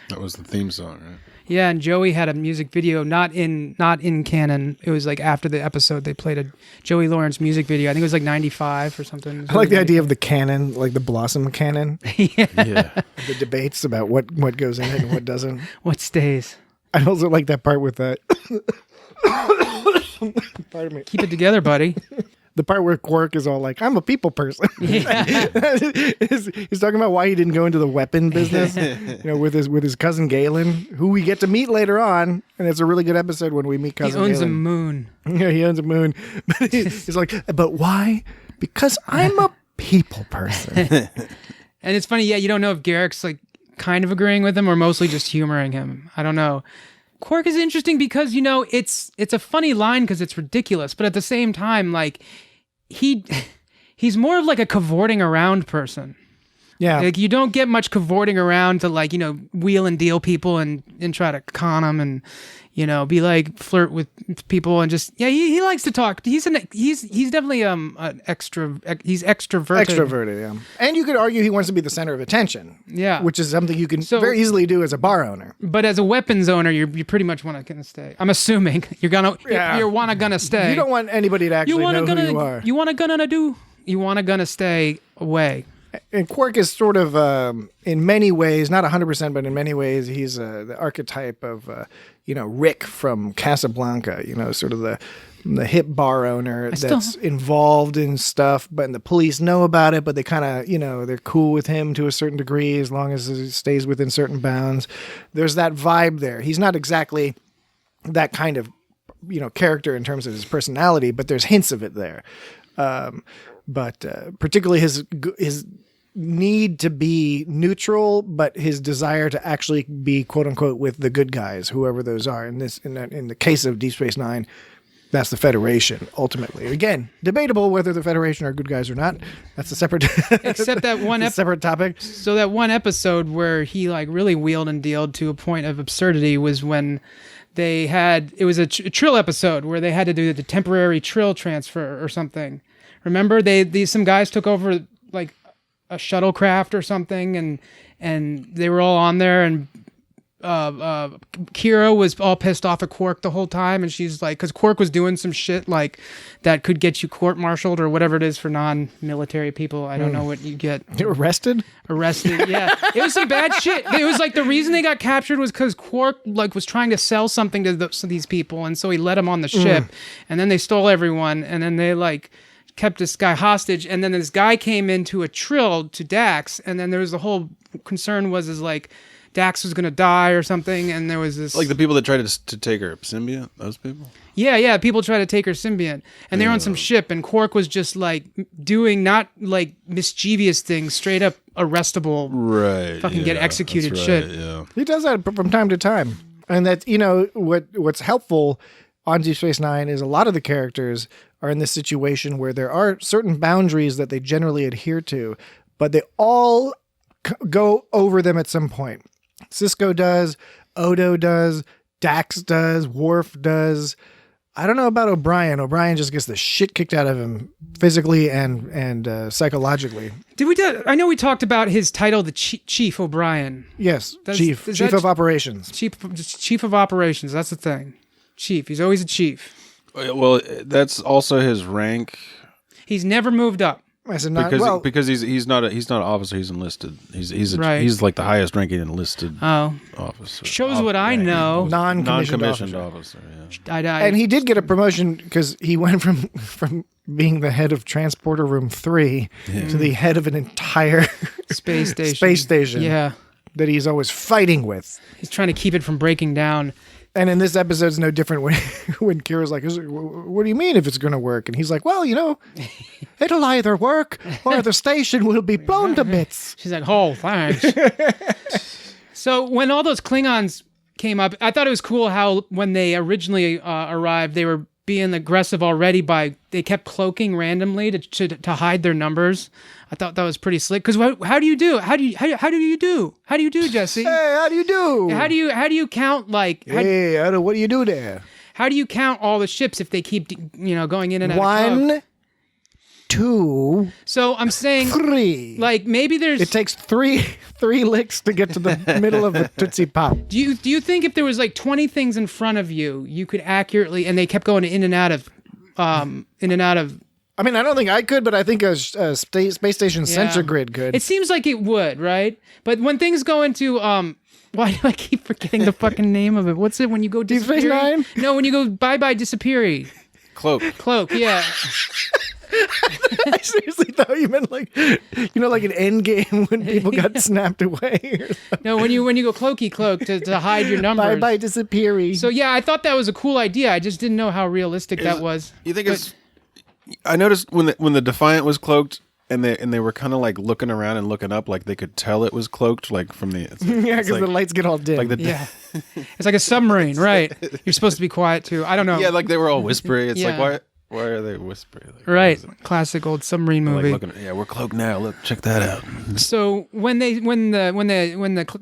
That was the theme song, right? Yeah, and Joey had a music video, not in canon. It was like after the episode, they played a Joey Lawrence music video. I think it was like 95 or something. I like the idea of the canon, like the Blossom canon. Yeah. The debates about what goes in it and what doesn't. What stays. I also like that part with that. Pardon me. Keep it together, buddy. The part where Quark is all like, I'm a people person. Yeah. He's talking about why he didn't go into the weapon business, with his cousin Galen, who we get to meet later on. And it's a really good episode when we meet cousin Galen. He owns a moon. Yeah, he owns a moon. But he's like, but why? Because I'm a people person. And it's funny, you don't know if Garrick's like kind of agreeing with him or mostly just humoring him. I don't know. Quark is interesting because, it's a funny line because it's ridiculous, but at the same time, like, he's more of like a cavorting around person. Yeah. Like, you don't get much cavorting around to, like, wheel and deal people and try to con them and, be like, flirt with people and just, he likes to talk. He's definitely an he's extroverted. Extroverted, yeah. And you could argue he wants to be the center of attention. Yeah. Which is something you can very easily do as a bar owner. But as a weapons owner, you pretty much want to stay. I'm assuming you're gonna stay. You don't want anybody to actually know who you are. You want to stay away. And Quark is sort of, in many ways, not 100%, but in many ways, he's the archetype of, Rick from Casablanca, sort of the hip bar owner that's involved in stuff, but the police know about it, but they kind of, they're cool with him to a certain degree as long as he stays within certain bounds. There's that vibe there. He's not exactly that kind of character in terms of his personality, but there's hints of it there. But particularly his need to be neutral, but his desire to actually be quote unquote with the good guys, whoever those are. In the case of Deep Space Nine, that's the Federation. Ultimately, again, debatable whether the Federation are good guys or not. That's a separate, except that one separate topic. So that one episode where he like really wheeled and dealed to a point of absurdity was when it was a Trill episode where they had to do the temporary Trill transfer or something. Remember, some guys took over like a shuttlecraft or something, and they were all on there, and Kira was all pissed off at Quark the whole time, and she's like, because Quark was doing some shit like that could get you court-martialed or whatever it is for non-military people. I don't know what you get. Arrested, yeah. It was some bad shit. It was like the reason they got captured was because Quark like was trying to sell something to these people, and so he let them on the ship, and then they stole everyone, and then they like kept this guy hostage, and then this guy came into a Trill to Dax, and then there was the whole concern was like Dax was gonna die or something, and there was this Like the people that tried to take her symbiont, those people? Yeah, people tried to take her symbiont, and they were on some ship, and Quark was just like doing not like mischievous things, straight up arrestable, right? Fucking get executed that's shit. right, yeah. He does that from time to time, and that what's helpful on Deep Space Nine is a lot of the characters are in this situation where there are certain boundaries that they generally adhere to, but they all go over them at some point. Sisko does, Odo does, Dax does, Worf does. I don't know about O'Brien. O'Brien just gets the shit kicked out of him physically and psychologically. I know we talked about his title, the Chief O'Brien. Yes, Chief of Operations. Chief of Operations. That's the thing. Chief. He's always a chief. Well, that's also his rank. He's never moved up. I said because he's not an officer. He's enlisted. He's like the highest ranking enlisted officer. Shows what I know. Non-commissioned officer. Yeah. And he did get a promotion because he went from being the head of Transporter Room 3 to the head of an entire space station. Yeah, that he's always fighting with. He's trying to keep it from breaking down. And in this episode, it's no different when Kira's like, what do you mean if it's going to work? And he's like, well, it'll either work or the station will be blown to bits. She's like, oh, thanks. So when all those Klingons came up, I thought it was cool how when they originally arrived, they were being aggressive already they kept cloaking randomly to hide their numbers. I thought that was pretty slick. Because how do you do, Jesse? Hey, how do you do? How do you count like? What do you do there? How do you count all the ships if they keep going in and out? 1, 2. So I'm saying 3. Like maybe there's. It takes three licks to get to the middle of a Tootsie Pop. Do you think if there was like 20 things in front of you, you could accurately, and they kept going in and out of. I mean, I don't think I could, but I think a space station sensor grid could. It seems like it would, right? But when things go into why do I keep forgetting the fucking name of it? What's it when you go disappear? Deep Space Nine? No, when you go bye disappear. Cloak, yeah. I seriously thought you meant like an end game when people got snapped away. No, when you go cloaky cloak to hide your numbers. Bye disappear. So yeah, I thought that was a cool idea. I just didn't know how realistic that was. You think it's? I noticed when the Defiant was cloaked, and they were kind of like looking around and looking up, like they could tell it was cloaked, like from the because the lights get all dim. Like it's like a submarine, right? You're supposed to be quiet too. I don't know. Yeah, like they were all whispering. It's like why are they whispering? Like, right, classic old submarine movie. Like we're cloaked now. Look, check that out. So when the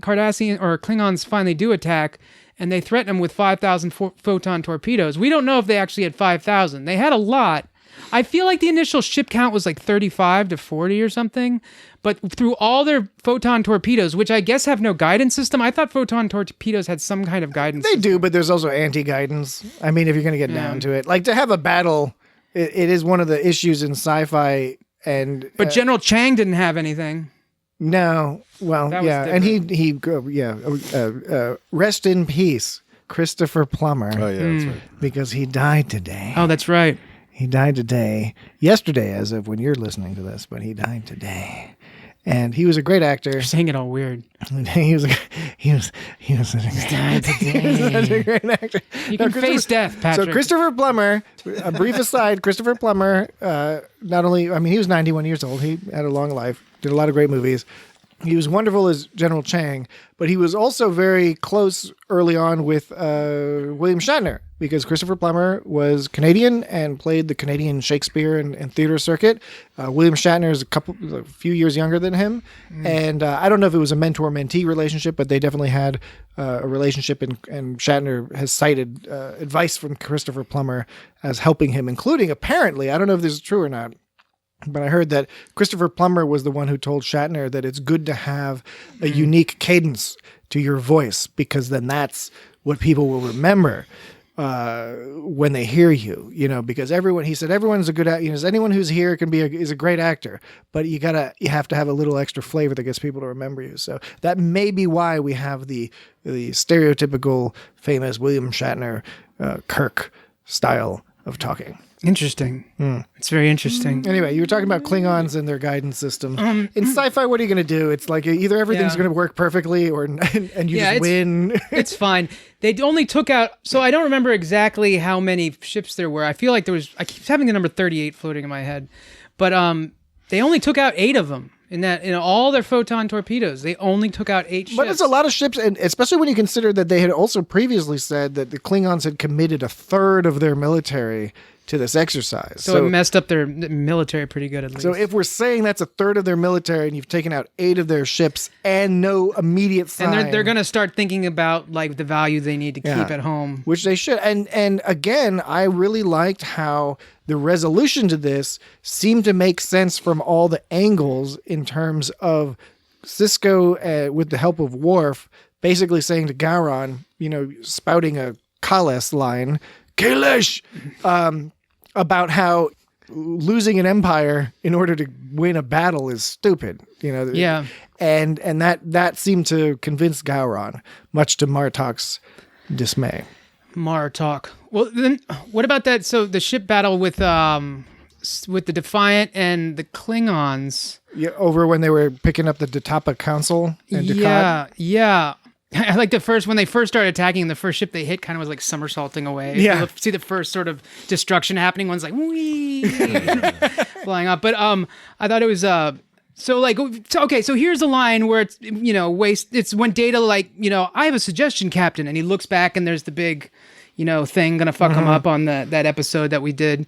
Cardassian or Klingons finally do attack, and they threaten them with 5,000 photon torpedoes, we don't know if they actually had 5,000. They had a lot. I feel like the initial ship count was like 35 to 40 or something, but through all their photon torpedoes, which I guess have no guidance system, I thought photon torpedoes had some kind of guidance system. Do, but there's also anti-guidance. I mean, if you're going to get down to it. Like, to have a battle, it is one of the issues in sci-fi. But General Chang didn't have anything. No. Well, yeah. And he rest in peace, Christopher Plummer. Oh, yeah, that's right. Because he died today. Oh, that's right. He died today. Yesterday, as of when you're listening to this, but he died today. And he was a great actor. You're saying it all weird. he was such a great actor. You can face death, Patrick. So Christopher Plummer, a brief aside, Christopher Plummer, not only, I mean, he was 91 years old. He had a long life, did a lot of great movies. He was wonderful as General Chang, but he was also very close early on with William Shatner, because Christopher Plummer was Canadian and played the Canadian Shakespeare and theater circuit. William Shatner is a few years younger than him. And I don't know if it was a mentor-mentee relationship, but they definitely had a relationship, and Shatner has cited advice from Christopher Plummer as helping him, including, apparently, I don't know if this is true or not, but I heard that Christopher Plummer was the one who told Shatner that it's good to have a unique cadence to your voice, because then that's what people will remember when they hear you, because he said everyone's a good actor. Anyone who's here is a great actor, but you have to have a little extra flavor that gets people to remember you. So that may be why we have the stereotypical famous William Shatner, Kirk style of talking. Interesting. It's very interesting. Anyway, you were talking about Klingons and their guidance system. In sci-fi, what are you going to do? It's like either everything's going to work perfectly, and you just win. It's fine. They only took out. So I don't remember exactly how many ships there were. I feel like I keep having the number 38 floating in my head, but they only took out 8 of them. In all their photon torpedoes, they only took out 8 ships. But it's a lot of ships, and especially when you consider that they had also previously said that the Klingons had committed a third of their military to this exercise. So it messed up their military pretty good, at least. So if we're saying that's a third of their military, and you've taken out 8 of their ships and no immediate sign, and they're going to start thinking about like the value they need to keep at home, which they should. And again, I really liked how the resolution to this seemed to make sense from all the angles, in terms of Sisko, with the help of Worf, basically saying to Gowron, spouting a Kales line, Kalish, about how losing an empire in order to win a battle is stupid, Yeah. And that seemed to convince Gowron, much to Martok's dismay. Martok. Well, then what about that? So the ship battle with the Defiant and the Klingons. Yeah, over when they were picking up the Detapa Council and Dukat. Yeah. I like when they first started attacking, the first ship they hit kind of was like somersaulting away. Yeah. You see the first sort of destruction happening. One's like, wee, flying up. But I thought it was, so here's a line where it's, it's when Data I have a suggestion, Captain. And he looks back and there's the big, thing gonna fuck him up on that episode that we did.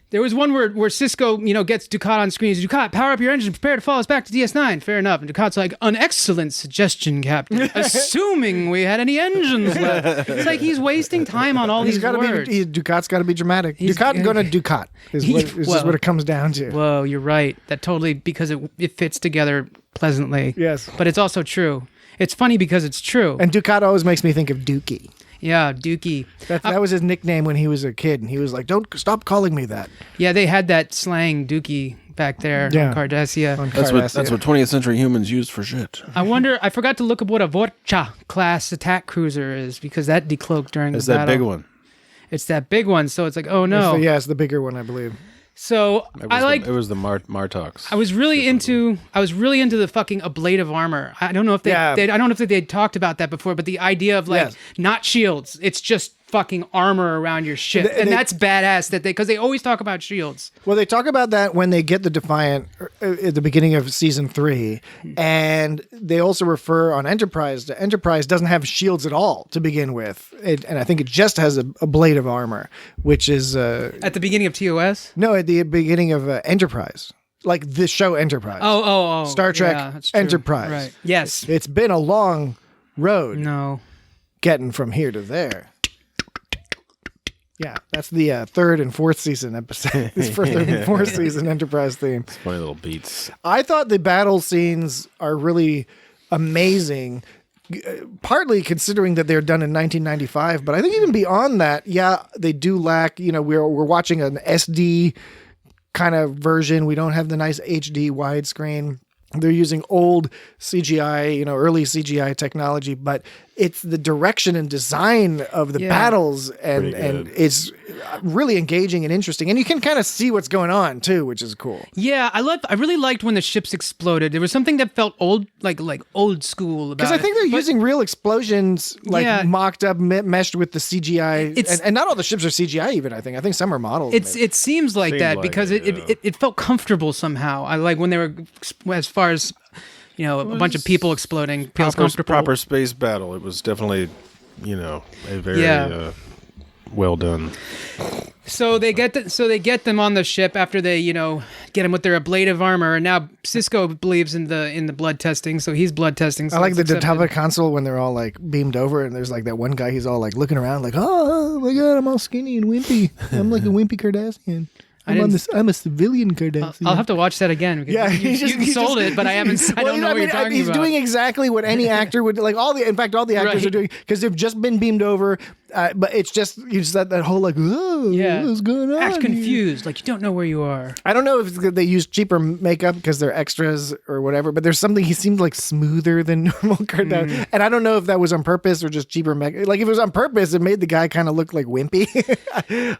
There was one where Sisko, gets Dukat on screen. He says, Dukat, power up your engine. Prepare to follow us back to DS9. Fair enough. And Dukat's like, an excellent suggestion, Captain. Assuming we had any engines left. It's like he's wasting time on all these words. Dukat's got to be dramatic. Dukat going to Dukat is what it comes down to. Whoa, you're right. That totally, because it fits together pleasantly. Yes. But it's also true. It's funny because it's true. And Dukat always makes me think of Dookie. Yeah, Dookie. That was his nickname when he was a kid, and he was like, "Don't stop calling me that." Yeah, they had that slang Dookie back there on Cardassia. That's what 20th century humans used for shit. I forgot to look up what a Vorcha class attack cruiser is, because that decloaked during the battle. It's that big one. It's that big one, so it's like, oh no. It's the bigger one, I believe. So it was the Martox. I was really into the fucking ablative armor. I don't know if they talked about that before, but the idea of not shields, it's just fucking armor around your ship, and that's badass. Because they always talk about shields. Well, they talk about that when they get the Defiant at the beginning of season 3, and they also refer on Enterprise to Enterprise doesn't have shields at all to begin with, and I think it just has a blade of armor, which is at the beginning of TOS. No, at the beginning of Enterprise. Like the show Enterprise. Oh. Star Trek Enterprise. Right. Yes. It's been a long road. No. Getting from here to there. Yeah, that's the 3rd and 4th season episode. This first 3rd and 4th season Enterprise theme. It's funny little beats. I thought the battle scenes are really amazing, partly considering that they're done in 1995. But I think even beyond that, they do lack. We're watching an SD kind of version. We don't have the nice HD widescreen. they're using old CGI, early CGI technology, but it's the direction and design of the battles and it's really engaging and interesting. And you can kind of see what's going on too, which is cool. Yeah, I really liked when the ships exploded. There was something that felt old, like old school about it. Because I think they're using real explosions, mocked up, meshed with the CGI. And not all the ships are CGI even, I think. I think some are models. It seems like that because it felt comfortable somehow. I like when they were, as far as, a bunch of people exploding, feels comfortable. Proper space battle. It was definitely, a very well done. So they get them on the ship after they, get them with their ablative armor, and now Sisko believes in the blood testing, so he's blood testing. So I like the Tuvix console when they're all like beamed over, and there's like that one guy. He's all like looking around, like, "Oh my god, I'm all skinny and wimpy. I'm like a wimpy Kardashian. I'm a civilian Kardashian." I'll have to watch that again. Yeah, you sold it, but I haven't. I don't know what you're talking he's about. doing exactly what any actor would like. All the actors are doing because they've just been beamed over. But it's just that whole like, what's going on? Act confused, like you don't know where you are. I don't know if they use cheaper makeup because they're extras or whatever. But there's something, he seemed like smoother than normal Kardashian, and I don't know if that was on purpose or just cheaper makeup. Like if it was on purpose, it made the guy kind of look like wimpy.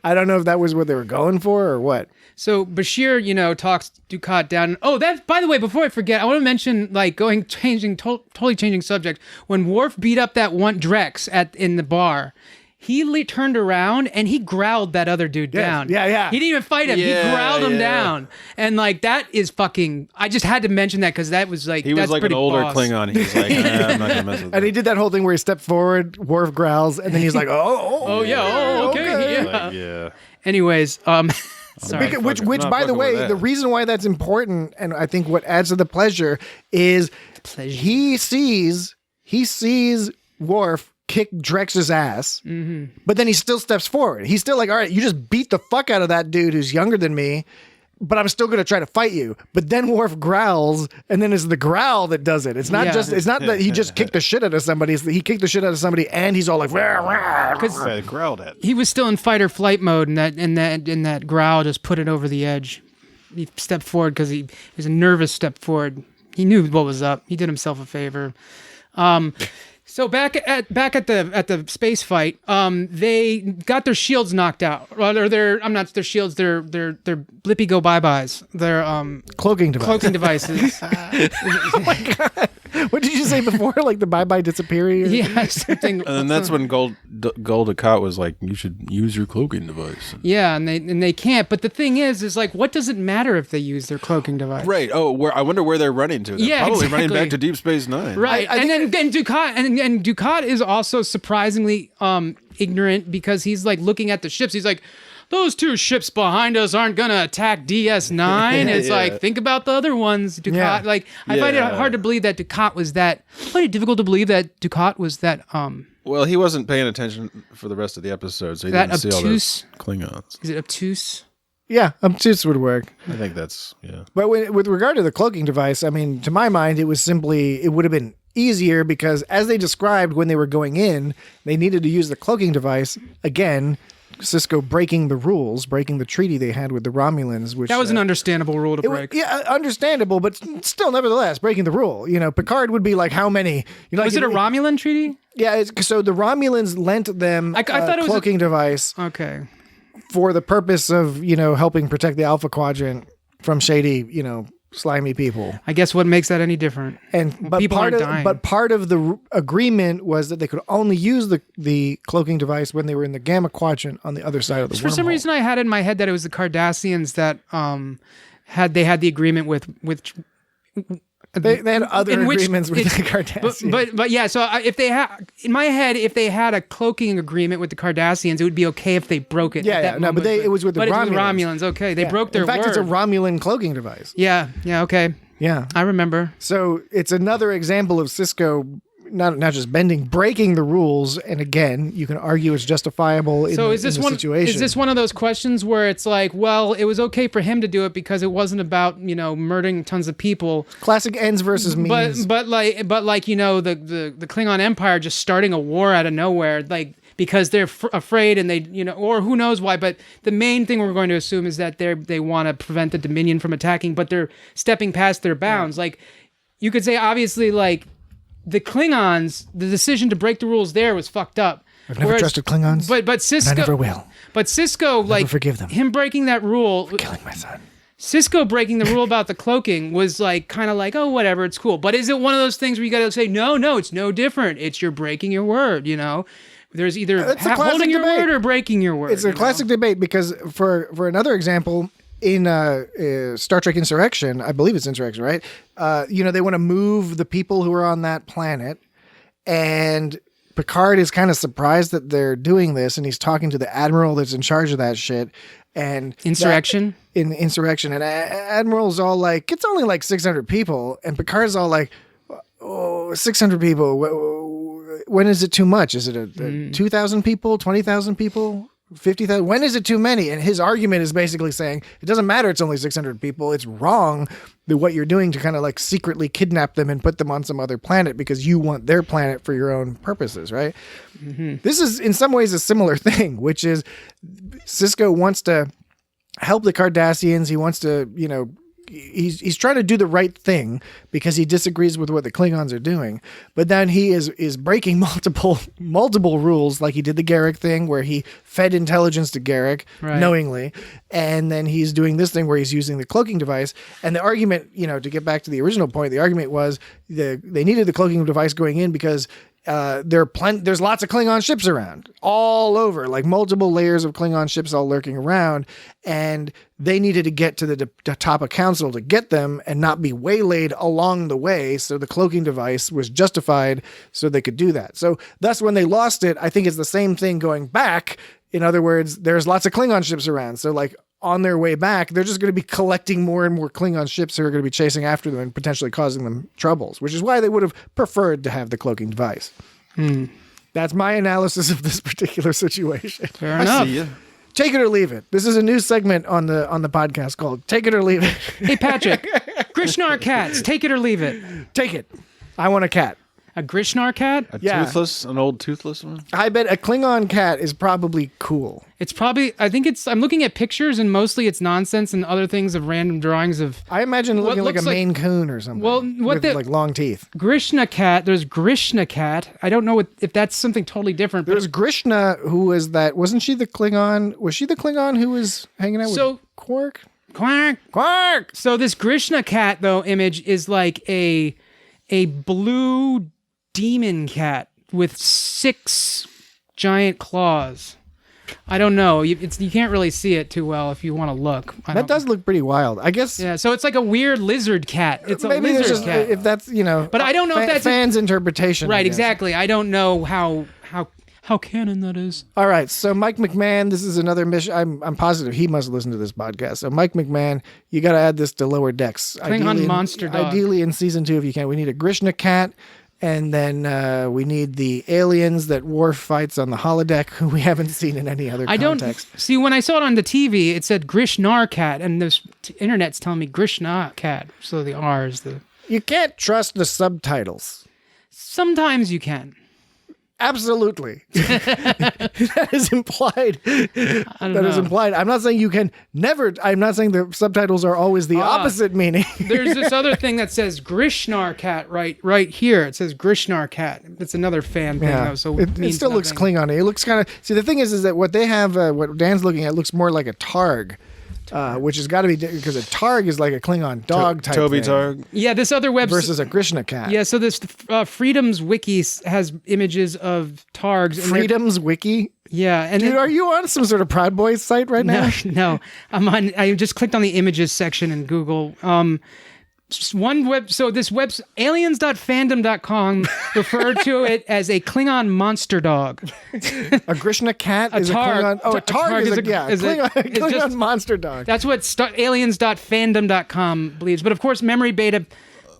I don't know if that was what they were going for or what. So Bashir, talks Dukat down. Oh, that, by the way, before I forget, I want to mention, like, totally changing subject. When Worf beat up that one Drex in the bar, he turned around and he growled that other dude down. Yeah. He didn't even fight him. He growled him down. And, like, that is fucking... I just had to mention that because that was, like, he was like an older Klingon. He was like, I'm not going to mess with that. And he did that whole thing where he stepped forward, Worf growls, and then he's like, okay. Yeah. Anyways, sorry. Which by the way, the reason why that's important, and I think what adds to the pleasure, is he sees Worf kick Drex's ass, but then he still steps forward. He's still like, all right, you just beat the fuck out of that dude who's younger than me, but I'm still going to try to fight you. But then Worf growls, and then it's the growl that does it. It's not that he just kicked the shit out of somebody. He kicked the shit out of somebody, and he's all like, because growled at. He was still in fight or flight mode, and that growl just put it over the edge. He stepped forward because he was a nervous step forward. He knew what was up. He did himself a favor. So back at the space fight, they got their shields knocked out. Or their shields, their blippy go bye-byes. Their cloaking devices. Oh my god. What did you say before? Like the bye-bye disappearing? Yeah, something. And then that's when Gul Dukat was like, you should use your cloaking device. Yeah, and they can't. But the thing is like, what does it matter if they use their cloaking device? Right. Oh, I wonder where they're running to. They're probably running back to Deep Space Nine. Right. And Dukat and Dukat is also surprisingly ignorant because he's like looking at the ships. He's like, those two ships behind us aren't gonna attack DS9. It's like, think about the other ones. Dukat, I find it hard to believe that Dukat was that. I find it difficult to believe that Dukat was that. Well, he wasn't paying attention for the rest of the episode, so he didn't see all those Klingons. Is it obtuse? Yeah, obtuse would work. I think that's But with regard to the cloaking device, I mean, to my mind, it would have been easier because as they described when they were going in, they needed to use the cloaking device again. Sisko breaking the rules, breaking the treaty they had with the Romulans, which that was an understandable rule to break. Understandable, but still, nevertheless, breaking the rule. Picard would be like, "How many?" Was it a Romulan treaty? Yeah. So the Romulans lent them I thought it was cloaking device. Okay. For the purpose of helping protect the Alpha Quadrant from shady slimy people. I guess what makes that any different? But part of the agreement was that they could only use the cloaking device when they were in the Gamma Quadrant on the other side of the wormhole. For some reason, I had in my head that it was the Cardassians that had the agreement with. They had other agreements with the Cardassians. But yeah, so if they had, in my head, if they had a cloaking agreement with the Cardassians, it would be okay if they broke it. It was with the Romulans. It was with Romulans. Okay, they broke their word. In fact, it's a Romulan cloaking device. Yeah, okay. Yeah. I remember. So it's another example of Sisko not just breaking the rules, and again, you can argue it's justifiable in the situation. Is this one of those questions where it's like, well, it was okay for him to do it because it wasn't about murdering tons of people? Classic ends versus means. But the Klingon Empire just starting a war out of nowhere, like because they're afraid and they or who knows why. But the main thing we're going to assume is that they want to prevent the Dominion from attacking, but they're stepping past their bounds, like. you could say obviously like the Klingons, the decision to break the rules there was fucked up. I've never trusted Klingons, but Sisko, and I never will. But Sisko, like forgive them. him breaking that rule, Killing my son. Cisco breaking the rule about the cloaking was like kind of like, oh, whatever, it's cool. But is it one of those things where you got to say, no, it's no different. It's you're breaking your word, you know? There's either holding your word or breaking your word. It's a classic debate because for another example, in Star Trek Insurrection, I believe it's Insurrection, right? They want to move the people who are on that planet, and Picard is kind of surprised that they're doing this, and he's talking to the admiral that's in charge of that shit. And Insurrection? In Insurrection. And Admiral's all like, it's only like 600 people. And Picard's all like, oh, 600 people. When is it too much? Is it a 2,000 people, 20,000 people, 50,000? When is it too many? And his argument is basically saying, it doesn't matter, it's only 600 people. It's wrong that what you're doing to kind of like secretly kidnap them and put them on some other planet because you want their planet for your own purposes, right? Mm-hmm. This is in some ways a similar thing, which is Sisko wants to help the Cardassians. He wants to, he's trying to do the right thing because he disagrees with what the Klingons are doing. But then he is breaking multiple rules, like he did the Garrick thing where he fed intelligence to Garrick knowingly. And then he's doing this thing where he's using the cloaking device. And the argument, to get back to the original point, the argument was they needed the cloaking device going in because there's lots of Klingon ships around all over, like multiple layers of Klingon ships all lurking around, and they needed to get to the top of council to get them and not be waylaid along the way. So the cloaking device was justified so they could do that. So thus when they lost it, I think it's the same thing going back. In other words, there's lots of Klingon ships around. So like on their way back, they're just going to be collecting more and more Klingon ships who are going to be chasing after them and potentially causing them troubles, which is why they would have preferred to have the cloaking device. That's my analysis of this particular situation. Fair enough. Take it or leave it. This is a new segment on the podcast called Take It or Leave It. Hey, Patrick, Grishnar cats, take it or leave it. Take it. I want a cat. A Grishnar cat? An old toothless one? I bet a Klingon cat is probably cool. It's probably, I'm looking at pictures and mostly it's nonsense and other things of random drawings of. I imagine it looking like a Maine Coon or something. Well, with like long teeth. Grishna cat, there's Grishna cat. I don't know if that's something totally different. There's Grishna, who was that, wasn't she the Klingon? Was she the Klingon who was hanging out with Quark? Quark! So this Grishna cat, though, image is like a blue demon cat with 6 giant claws. I don't know. You can't really see it too well if you want to look. That does look pretty wild. I guess. Yeah. So it's like a weird lizard cat. It's a lizard cat. If that's But I don't know if that's fans' interpretation. Right. Exactly. I don't know how canon that is. All right. So Mike McMahon, this is another mission. I'm positive he must listen to this podcast. So Mike McMahon, you got to add this to Lower Decks. Klingon monster dog. Ideally in season 2 if you can. We need a Grishna cat. And then we need the aliens that Worf fights on the holodeck, who we haven't seen in any other context. See, when I saw it on the TV, it said Grishnar cat, and this internet's telling me Grishna cat. So the R is the... You can't trust the subtitles. Sometimes you can. Absolutely. That is implied. That is implied. I'm not saying you can never. I'm not saying the subtitles are always the opposite meaning. There's this other thing that says Grishnar cat right here. It says Grishnar cat. It's another fan thing though. So it still looks Klingon. It looks kind of. See, the thing is that what they have, what Dan's looking at, looks more like a Targ. Which has got to be because a Targ is like a Klingon dog type Toby thing. Targ. Yeah, this other website versus a Grishna cat. Yeah, so this Freedom's Wiki has images of Targs. Freedom's Wiki. Yeah, and dude, are you on some sort of Proud Boys site right now? No, I just clicked on the images section in Google. So this website, aliens.fandom.com, referred to it as a Klingon monster dog. A Grishna cat is Targ. a Klingon. Oh, a Targ is a Klingon monster dog. That's what aliens.fandom.com believes. But of course, memory beta.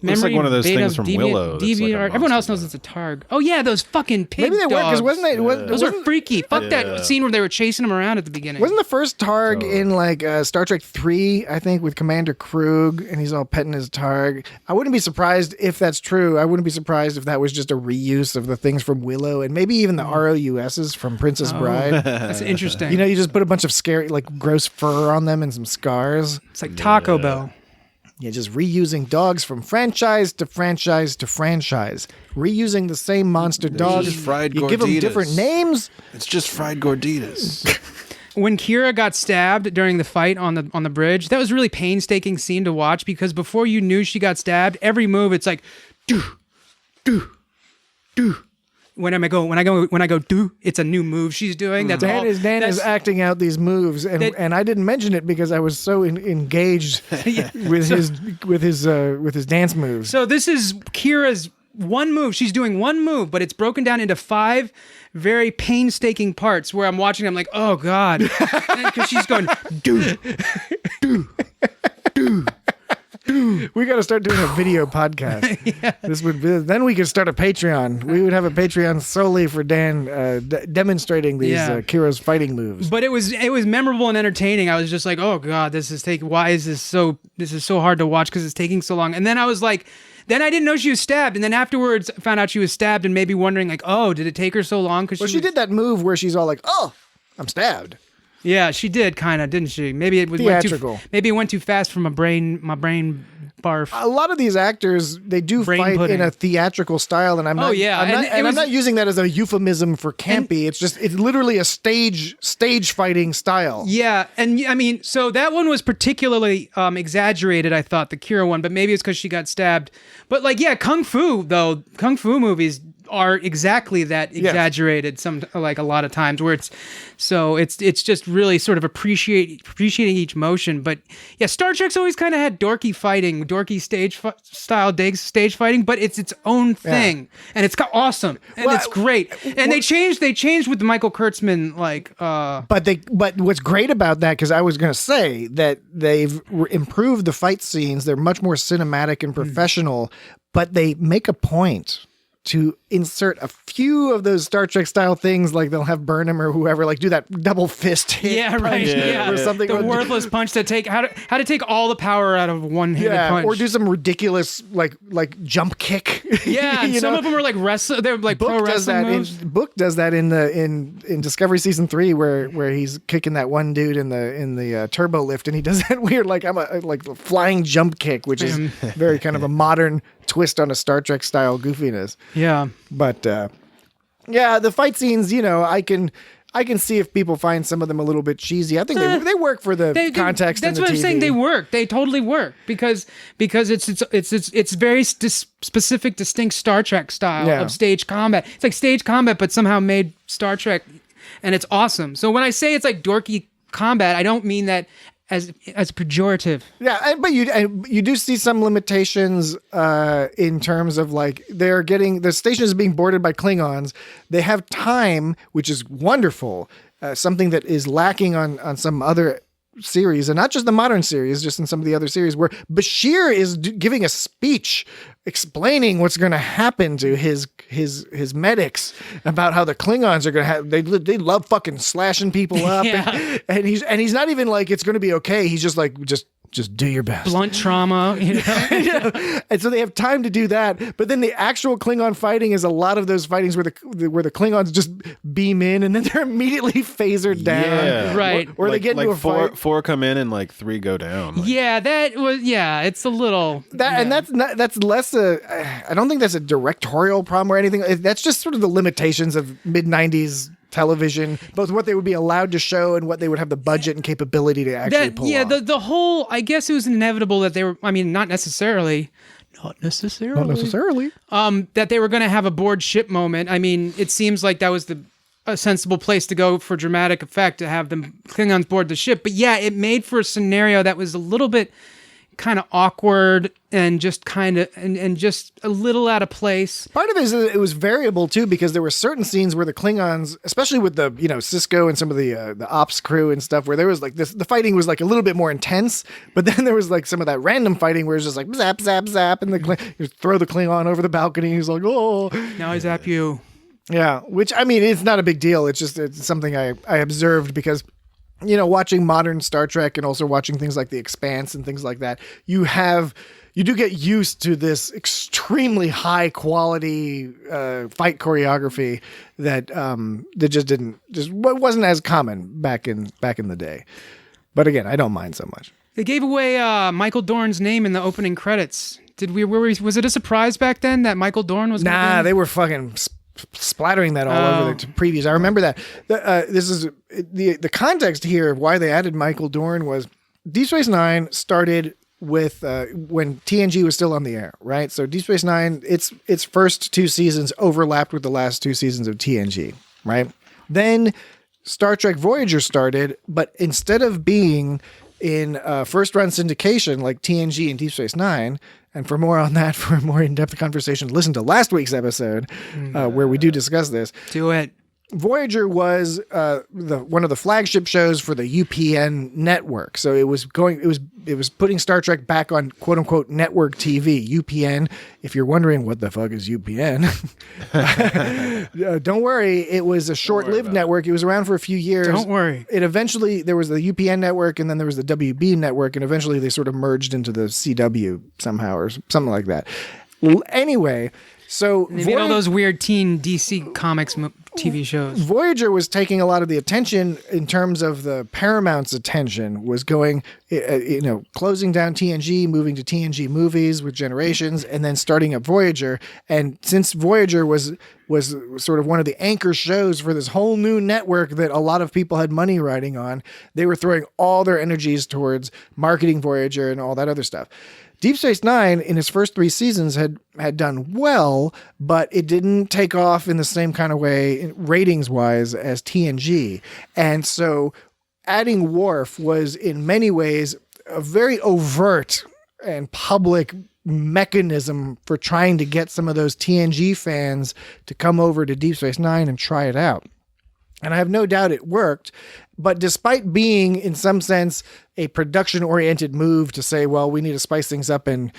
Looks like one of those things from Willow. Everyone else knows it's a Targ. Oh yeah, those fucking pig Maybe they were, because wasn't they? Those are freaky. Fuck that scene where they were chasing him around at the beginning. Wasn't the first Targ in like Star Trek 3, I think, with Commander Krug, and he's all petting his Targ? I wouldn't be surprised if that's true. I wouldn't be surprised if that was just a reuse of the things from Willow, and maybe even the ROUSs from Princess Bride. That's interesting. You know, you just put a bunch of scary, like gross fur on them and some scars. It's like Taco Bell. Yeah, just reusing dogs from franchise to franchise to franchise. Reusing the same monster dogs. just fried you give them gorditas. different names. It's just fried gorditas. When Kira got stabbed during the fight on the bridge, that was a really painstaking scene to watch because before you knew she got stabbed, every move it's like, do, do, do. When I go do, it's a new move she's doing. That's Dan all. is acting out these moves, and I didn't mention it because I was so engaged with his dance moves. So this is Kira's one move. She's doing one move, but it's broken down into 5 very painstaking parts where I'm watching. I'm like, oh god, because she's going do, do, do. We got to start doing a video podcast. Yeah. This would be, then we could start a Patreon. We would have a Patreon solely for Dan demonstrating these Kira's fighting moves. But it was memorable and entertaining. I was just like, oh god, why is this so hard to watch because it's taking so long. And then I was like, then I didn't know she was stabbed, and then afterwards I found out she was stabbed, and maybe wondering like, oh, did it take her so long? Because she did that move where she's all like, oh, I'm stabbed. Yeah, she did kind of, didn't she? Maybe it theatrical. Maybe it went too fast for my brain barf. A lot of these actors, they do fight in a theatrical style, and I'm not using that as a euphemism for campy. It's literally a stage fighting style. Yeah, and I mean, so that one was particularly exaggerated, I thought, the Kira one, but maybe it's because she got stabbed. But like, yeah, Kung Fu movies are exactly that exaggerated a lot of times where it's just really sort of appreciating each motion. But yeah, Star Trek's always kind of had dorky stage fighting, but it's its own thing, and it's awesome and it's great. And they changed with the Michael Kurtzman But what's great about that, because I was going to say that they've improved the fight scenes. They're much more cinematic and professional, but they make a point to insert a few of those Star Trek style things, like they'll have Burnham or whoever like do that double fist hit punch or something. The worthless punch to take how to take all the power out of one-handed punch, or do some ridiculous like jump kick. Yeah, some of them are like wrestling. They're like pro wrestling moves. Book does that in Discovery season 3 where he's kicking that one dude in the turbo lift, and he does that weird like flying jump kick, which is very kind of a modern twist on a Star Trek style goofiness. Yeah. But the fight scenes, I can see if people find some of them a little bit cheesy. I think they work for the context. That's and the what I'm TV. saying. They work. They totally work because it's very specific, distinct Star Trek style of stage combat. It's like stage combat, but somehow made Star Trek, and it's awesome. So when I say it's like dorky combat, I don't mean that as pejorative. Yeah, but you do see some limitations in terms of like the station is being boarded by Klingons. They have time, which is wonderful. Something that is lacking on some other series, and not just the modern series, just in some of the other series, where Bashir is giving a speech explaining what's going to happen to his medics about how the Klingons are going to have they love fucking slashing people up, and he's not even like it's going to be okay. He's just like just do your best. Blunt trauma, And so they have time to do that. But then the actual Klingon fighting is a lot of those fightings where the Klingons just beam in and then they're immediately phasered down. Yeah. Right. Or they get into a fight. Four come in and like 3 go down. Like. Yeah, it's a little and that's less I don't think that's a directorial problem or anything. That's just sort of the limitations of mid-90s television, both what they would be allowed to show and what they would have the budget and capability to actually pull off. The whole, I guess it was inevitable that they were, I mean, not necessarily, that they were going to have a board ship moment. I mean, it seems like that was a sensible place to go for dramatic effect, to have the Klingons board the ship. But yeah, it made for a scenario that was a little bit kind of awkward and just and just a little out of place. Part of it is that it was variable too, because there were certain scenes where the Klingons, especially with the Sisko and some of the ops crew and stuff, where there was like the fighting was like a little bit more intense, but then there was like some of that random fighting where it's just like zap zap zap, and you throw the Klingon over the balcony. He's like, oh, now I zap you. Yeah, which I mean, it's not a big deal. It's just something I observed because, watching modern Star Trek and also watching things like The Expanse and things like that, you do get used to this extremely high quality fight choreography that wasn't as common back in the day. But again, I don't mind so much. They gave away Michael Dorn's name in the opening credits. Was it a surprise back then that Michael Dorn was? Nah, they were fucking splattering that all over the previews. I remember that. This is the context here of why they added Michael Dorn was Deep Space Nine started with when TNG was still on the air, right? So Deep Space Nine, its first 2 seasons overlapped with the last 2 seasons of TNG, right? Then Star Trek Voyager started, but instead of being in first run syndication like TNG and Deep Space Nine, and for more on that, for a more in-depth conversation, listen to last week's episode where we do discuss this. Do it. Voyager was one of the flagship shows for the UPN network. So it was putting Star Trek back on quote unquote network TV. UPN, if you're wondering what the fuck is UPN, don't worry, it was a short-lived network. It was around for a few years. Don't worry. There was the UPN network, and then there was the WB network, and eventually they sort of merged into the CW somehow or something like that. Anyway, so they made all those weird teen DC comics TV shows. Voyager was taking a lot of the attention in terms of the Paramount's attention was going, closing down TNG, moving to TNG movies with Generations, and then starting up Voyager. And since Voyager was sort of one of the anchor shows for this whole new network that a lot of people had money riding on, they were throwing all their energies towards marketing Voyager and all that other stuff. Deep Space Nine, in its first 3 seasons, had done well, but it didn't take off in the same kind of way, ratings-wise, as TNG. And so adding Worf was, in many ways, a very overt and public mechanism for trying to get some of those TNG fans to come over to Deep Space Nine and try it out. And I have no doubt it worked. But despite being, in some sense, a production-oriented move to say, well, we need to spice things up and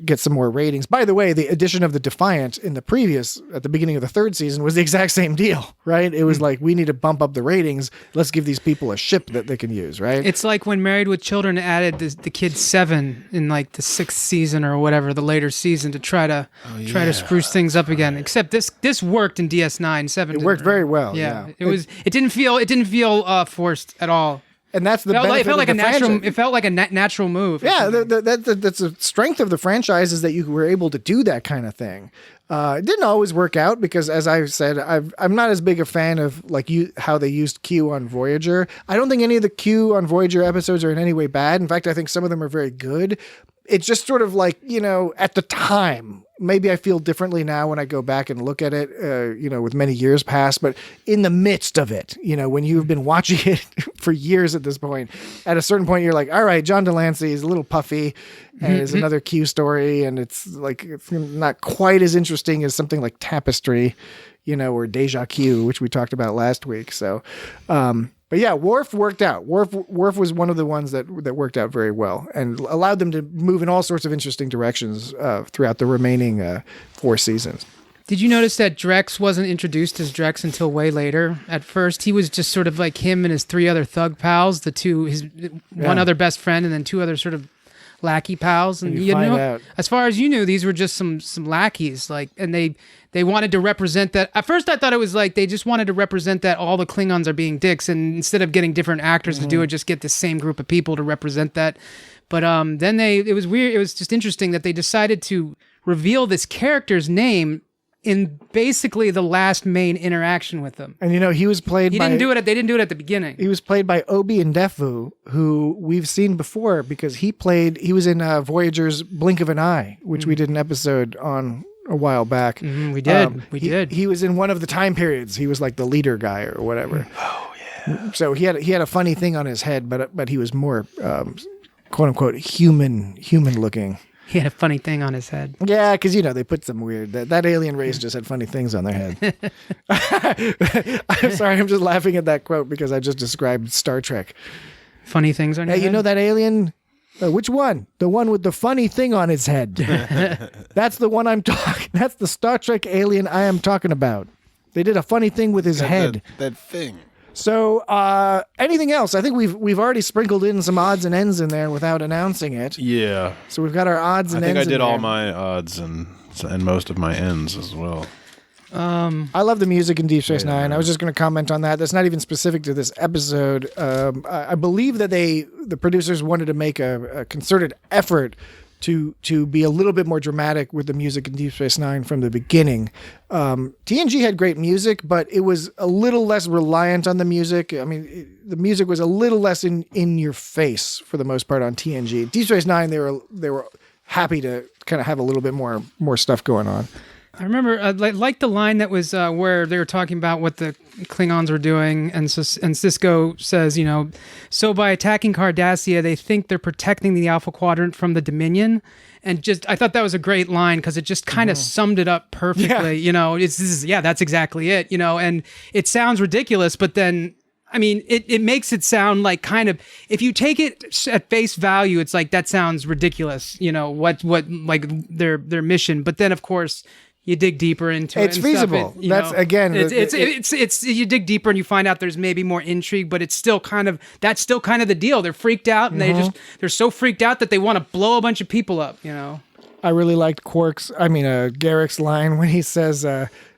get some more ratings. By the way, the addition of the Defiant at the beginning of the 3rd season was the exact same deal, right? It was like, we need to bump up the ratings. Let's give these people a ship that they can use, right? It's like when Married with Children added the kid 7 in like the 6th season or whatever, the later season, to try to spruce things up again. Except this worked in DS9. 7 it worked very well. Yeah. It didn't feel forced at all. And that's the benefit. It felt like of the franchise. It felt like a natural move. Yeah, that's the strength of the franchise, is that you were able to do that kind of thing. It didn't always work out because, as I said, I'm not as big a fan of how they used Q on Voyager. I don't think any of the Q on Voyager episodes are in any way bad. In fact, I think some of them are very good. It's just sort of like, at the time, maybe I feel differently now when I go back and look at it, with many years past, but in the midst of it, when you've been watching it for years at this point, at a certain point, you're like, all right, John Delancey is a little puffy and it's another Q story. And it's not quite as interesting as something like Tapestry, or Deja Q, which we talked about last week. So, but yeah, Worf worked out. Worf was one of the ones that worked out very well and allowed them to move in all sorts of interesting directions throughout the remaining 4 seasons. Did you notice that Drex wasn't introduced as Drex until way later? At first, he was just sort of like him and his 3 other thug pals, one other best friend, and then 2 other sort of lackey pals. And you find out. As far as you knew, these were just some lackeys, and they wanted to represent that. At first, I thought it was like they just wanted to represent that all the Klingons are being dicks, and instead of getting different actors to do it, just get the same group of people to represent that. But then it was weird. It was just interesting that they decided to reveal this character's name in basically the last main interaction with them. And he was played by... They didn't do it at the beginning. He was played by Obi Ndefu, who we've seen before because he was in Voyager's Blink of an Eye, which we did an episode on a while back. We did. He was in one of the time periods. He was like the leader guy or whatever. Oh yeah. So he had a funny thing on his head, but he was more quote unquote human looking. He had a funny thing on his head. Yeah, because they put some weird. That alien race just had funny things on their head. I'm sorry, I'm just laughing at that quote because I just described Star Trek. Funny things on your head? You know that alien? Which one? The one with the funny thing on his head. That's the one I'm talking. That's the Star Trek alien I am talking about. They did a funny thing with his head. That thing. So, anything else? I think we've already sprinkled in some odds and ends in there without announcing it. Yeah. So we've got our odds and ends. I think I did all my odds and most of my ends as well. I love the music in Deep Space Nine. I was just going to comment on that. That's not even specific to this episode. I believe that the producers wanted to make a concerted effort to be a little bit more dramatic with the music in Deep Space Nine from the beginning. TNG had great music, but it was a little less reliant on the music. I mean, the music was a little less in your face for the most part on TNG. Deep Space Nine, they were happy to kind of have a little bit more stuff going on. I remember, like the line that was where they were talking about what the Klingons were doing, and Sisko says, so by attacking Cardassia, they think they're protecting the Alpha Quadrant from the Dominion, and I thought that was a great line because it just kind of summed it up perfectly. Yeah. That's exactly it. And it sounds ridiculous, but then, I mean, it makes it sound like kind of, if you take it at face value, it's like that sounds ridiculous. What like their mission, but then of course, you dig deeper into it. It's feasible. It's you dig deeper and you find out there's maybe more intrigue, but that's still kind of the deal. They're freaked out and they're so freaked out that they want to blow a bunch of people up, I really liked Garrick's line when he says,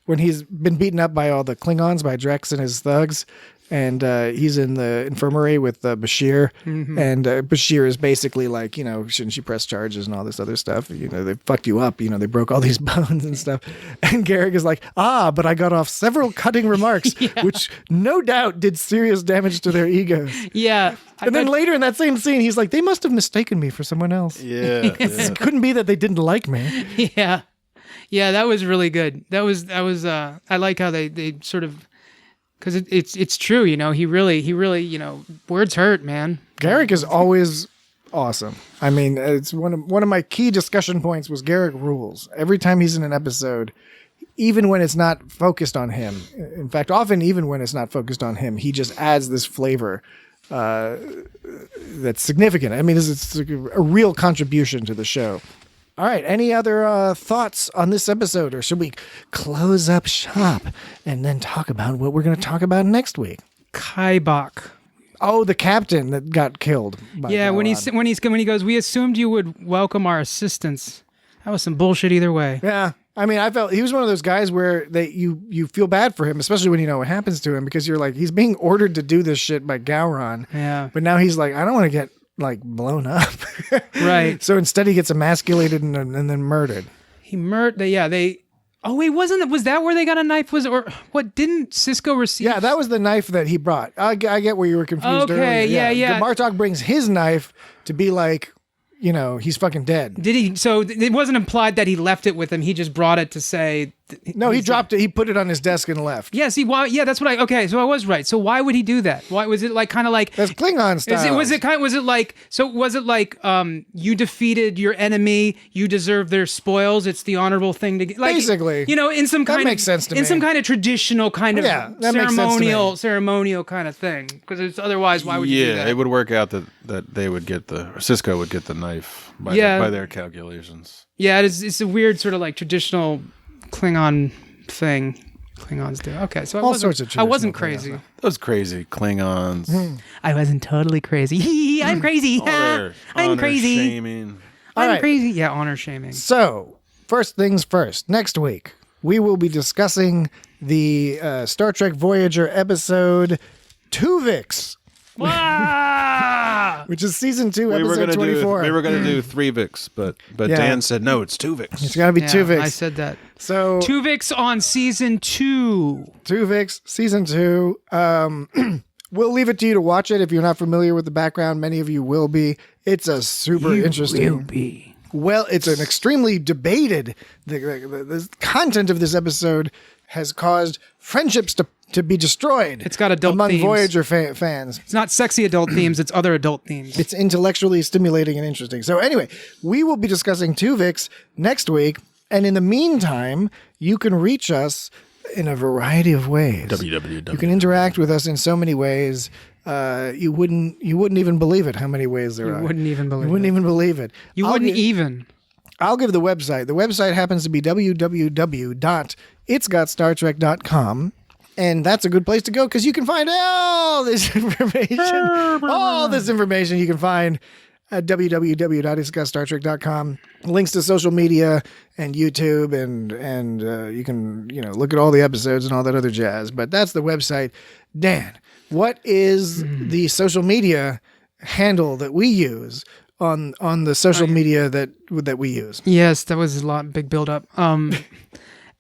when he's been beaten up by all the Klingons, by Drex and his thugs, and he's in the infirmary with Bashir, and Bashir is basically like, shouldn't you press charges and all this other stuff? They fucked you up. They broke all these bones and stuff. And Garrick is like, but I got off several cutting remarks, which no doubt did serious damage to their egos. Yeah. And then later in that same scene, he's like, they must have mistaken me for someone else. Yeah. It couldn't be that they didn't like me. Yeah. Yeah, that was really good. That was I like how they sort of, because it's true, he really, words hurt, man. Garrick is always awesome. I mean, it's one of my key discussion points was Garrick rules. Every time he's in an episode, even when it's not focused on him, in fact, often even when it's not focused on him, he just adds this flavor that's significant. I mean, it's a real contribution to the show. All right. Any other thoughts on this episode, or should we close up shop and then talk about what we're going to talk about next week? Kaibok. Oh, the captain that got killed. When he goes, we assumed you would welcome our assistance. That was some bullshit either way. Yeah. I mean, I felt he was one of those guys where you feel bad for him, especially when you know what happens to him, because you're like, he's being ordered to do this shit by Gowron. Yeah. But now he's like, I don't want to get blown up. Right. So instead he gets emasculated and then murdered. He murdered. Oh wait, was that where they got a knife? Or what? Didn't Sisko receive? Yeah, that was the knife that he brought. I get where you were confused earlier. Okay, yeah. Martok brings his knife to be like, he's fucking dead. Did he? So it wasn't implied that he left it with him. He just brought it to say. No, he dropped it. He put it on his desk and left. Yeah. See, why? Yeah, that's what okay. So I was right. So why would he do that? Why was it kind of like that's Klingon style? Was it like you defeated your enemy, you deserve their spoils? It's the honorable thing to get. Basically, in some kind that makes sense to me. In some kind of traditional kind of ceremonial kind of thing. Because otherwise, why would you do that? Yeah, it would work out that they would get Sisko would get the knife by their calculations. Yeah, it's a weird sort of like traditional Klingon thing. Klingons do. Okay, so I wasn't crazy. Klingons. Those crazy Klingons. I wasn't totally crazy. I'm crazy. I'm crazy. Shaming. I'm crazy. Yeah, honor shaming. So, first things first. Next week, we will be discussing the Star Trek Voyager episode Tuvix. Which is season 2, episode 24. We were going to do 3Vix, but Dan said, no, it's 2Vix. It's got to be 2Vix. I said that. So 2Vix on season 2. 2Vix, season 2. We'll leave it to you to watch it if you're not familiar with the background. Many of you will be. It's a super interesting. Will be. Well, it's an extremely debated. The content of this episode has caused friendships to be destroyed. It's got adult among themes. Voyager fans. It's not sexy adult themes, it's other adult themes. It's intellectually stimulating and interesting. So anyway, we will be discussing Tuvix next week. And in the meantime, you can reach us in a variety of ways. www. You can interact with us in so many ways. You wouldn't even believe it how many ways there are. You wouldn't even believe it. I'll give the website. The website happens to be www.itsgotstartrek.com. And that's a good place to go because you can find all this information. All this information you can find at www.itsgotstartrek.com. Links to social media and YouTube, and you can look at all the episodes and all that other jazz. But that's the website. Dan, what is the social media handle that we use on the social media that we use? Yes, that was a big build up.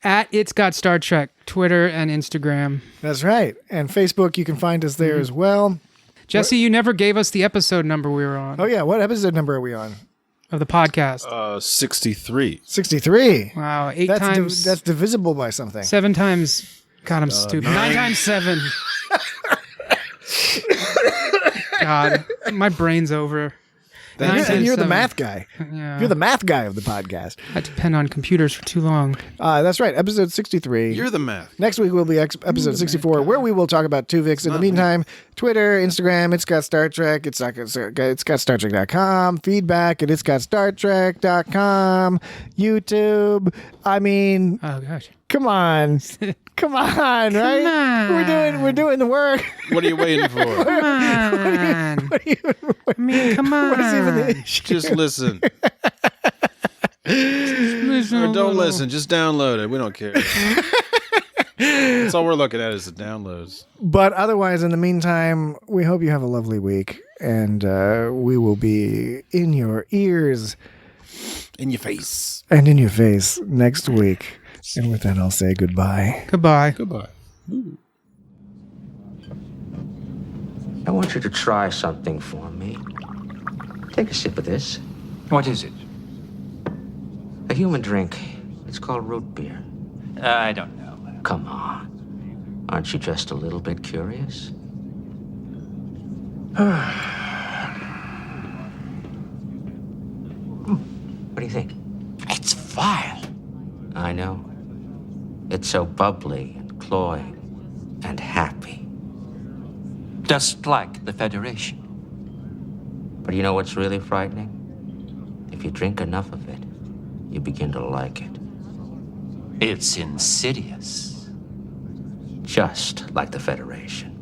At It's Got Star Trek, Twitter and Instagram. That's right. And Facebook, you can find us there as well. Jesse, you never gave us the episode number we were on. Oh, yeah. What episode number are we on? Of the podcast. 63. 63. Wow. That's divisible by something. 7 times. God, I'm stupid. 9 times 7. God, my brain's over. You're the math guy. Yeah. You're the math guy of the podcast. I depend on computers for too long. That's right. Episode 63. You're the math. Next week will be episode 64, where we will talk about Tuvix. In the meantime, Twitter, Instagram, It's Got Star Trek. It's got StarTrek.com. Feedback at It'sGotStarTrek.com. YouTube. I mean, Oh, gosh. come on. Come on, right? Come on. We're doing the work. What are you waiting for? Come on. Come on. What is even the issue? Just listen. Or don't listen. Just download it. We don't care. That's all we're looking at is the downloads. But otherwise, in the meantime, we hope you have a lovely week. And we will be in your ears. In your face. And in your face next week. And with that, I'll say goodbye. Goodbye. Goodbye. I want you to try something for me. Take a sip of this. What is it? A human drink. It's called root beer. I don't know. Come on. Aren't you just a little bit curious? What do you think? It's vile. I know. It's so bubbly and cloying and happy. Just like the Federation. But you know what's really frightening? If you drink enough of it, you begin to like it. It's insidious. Just like the Federation.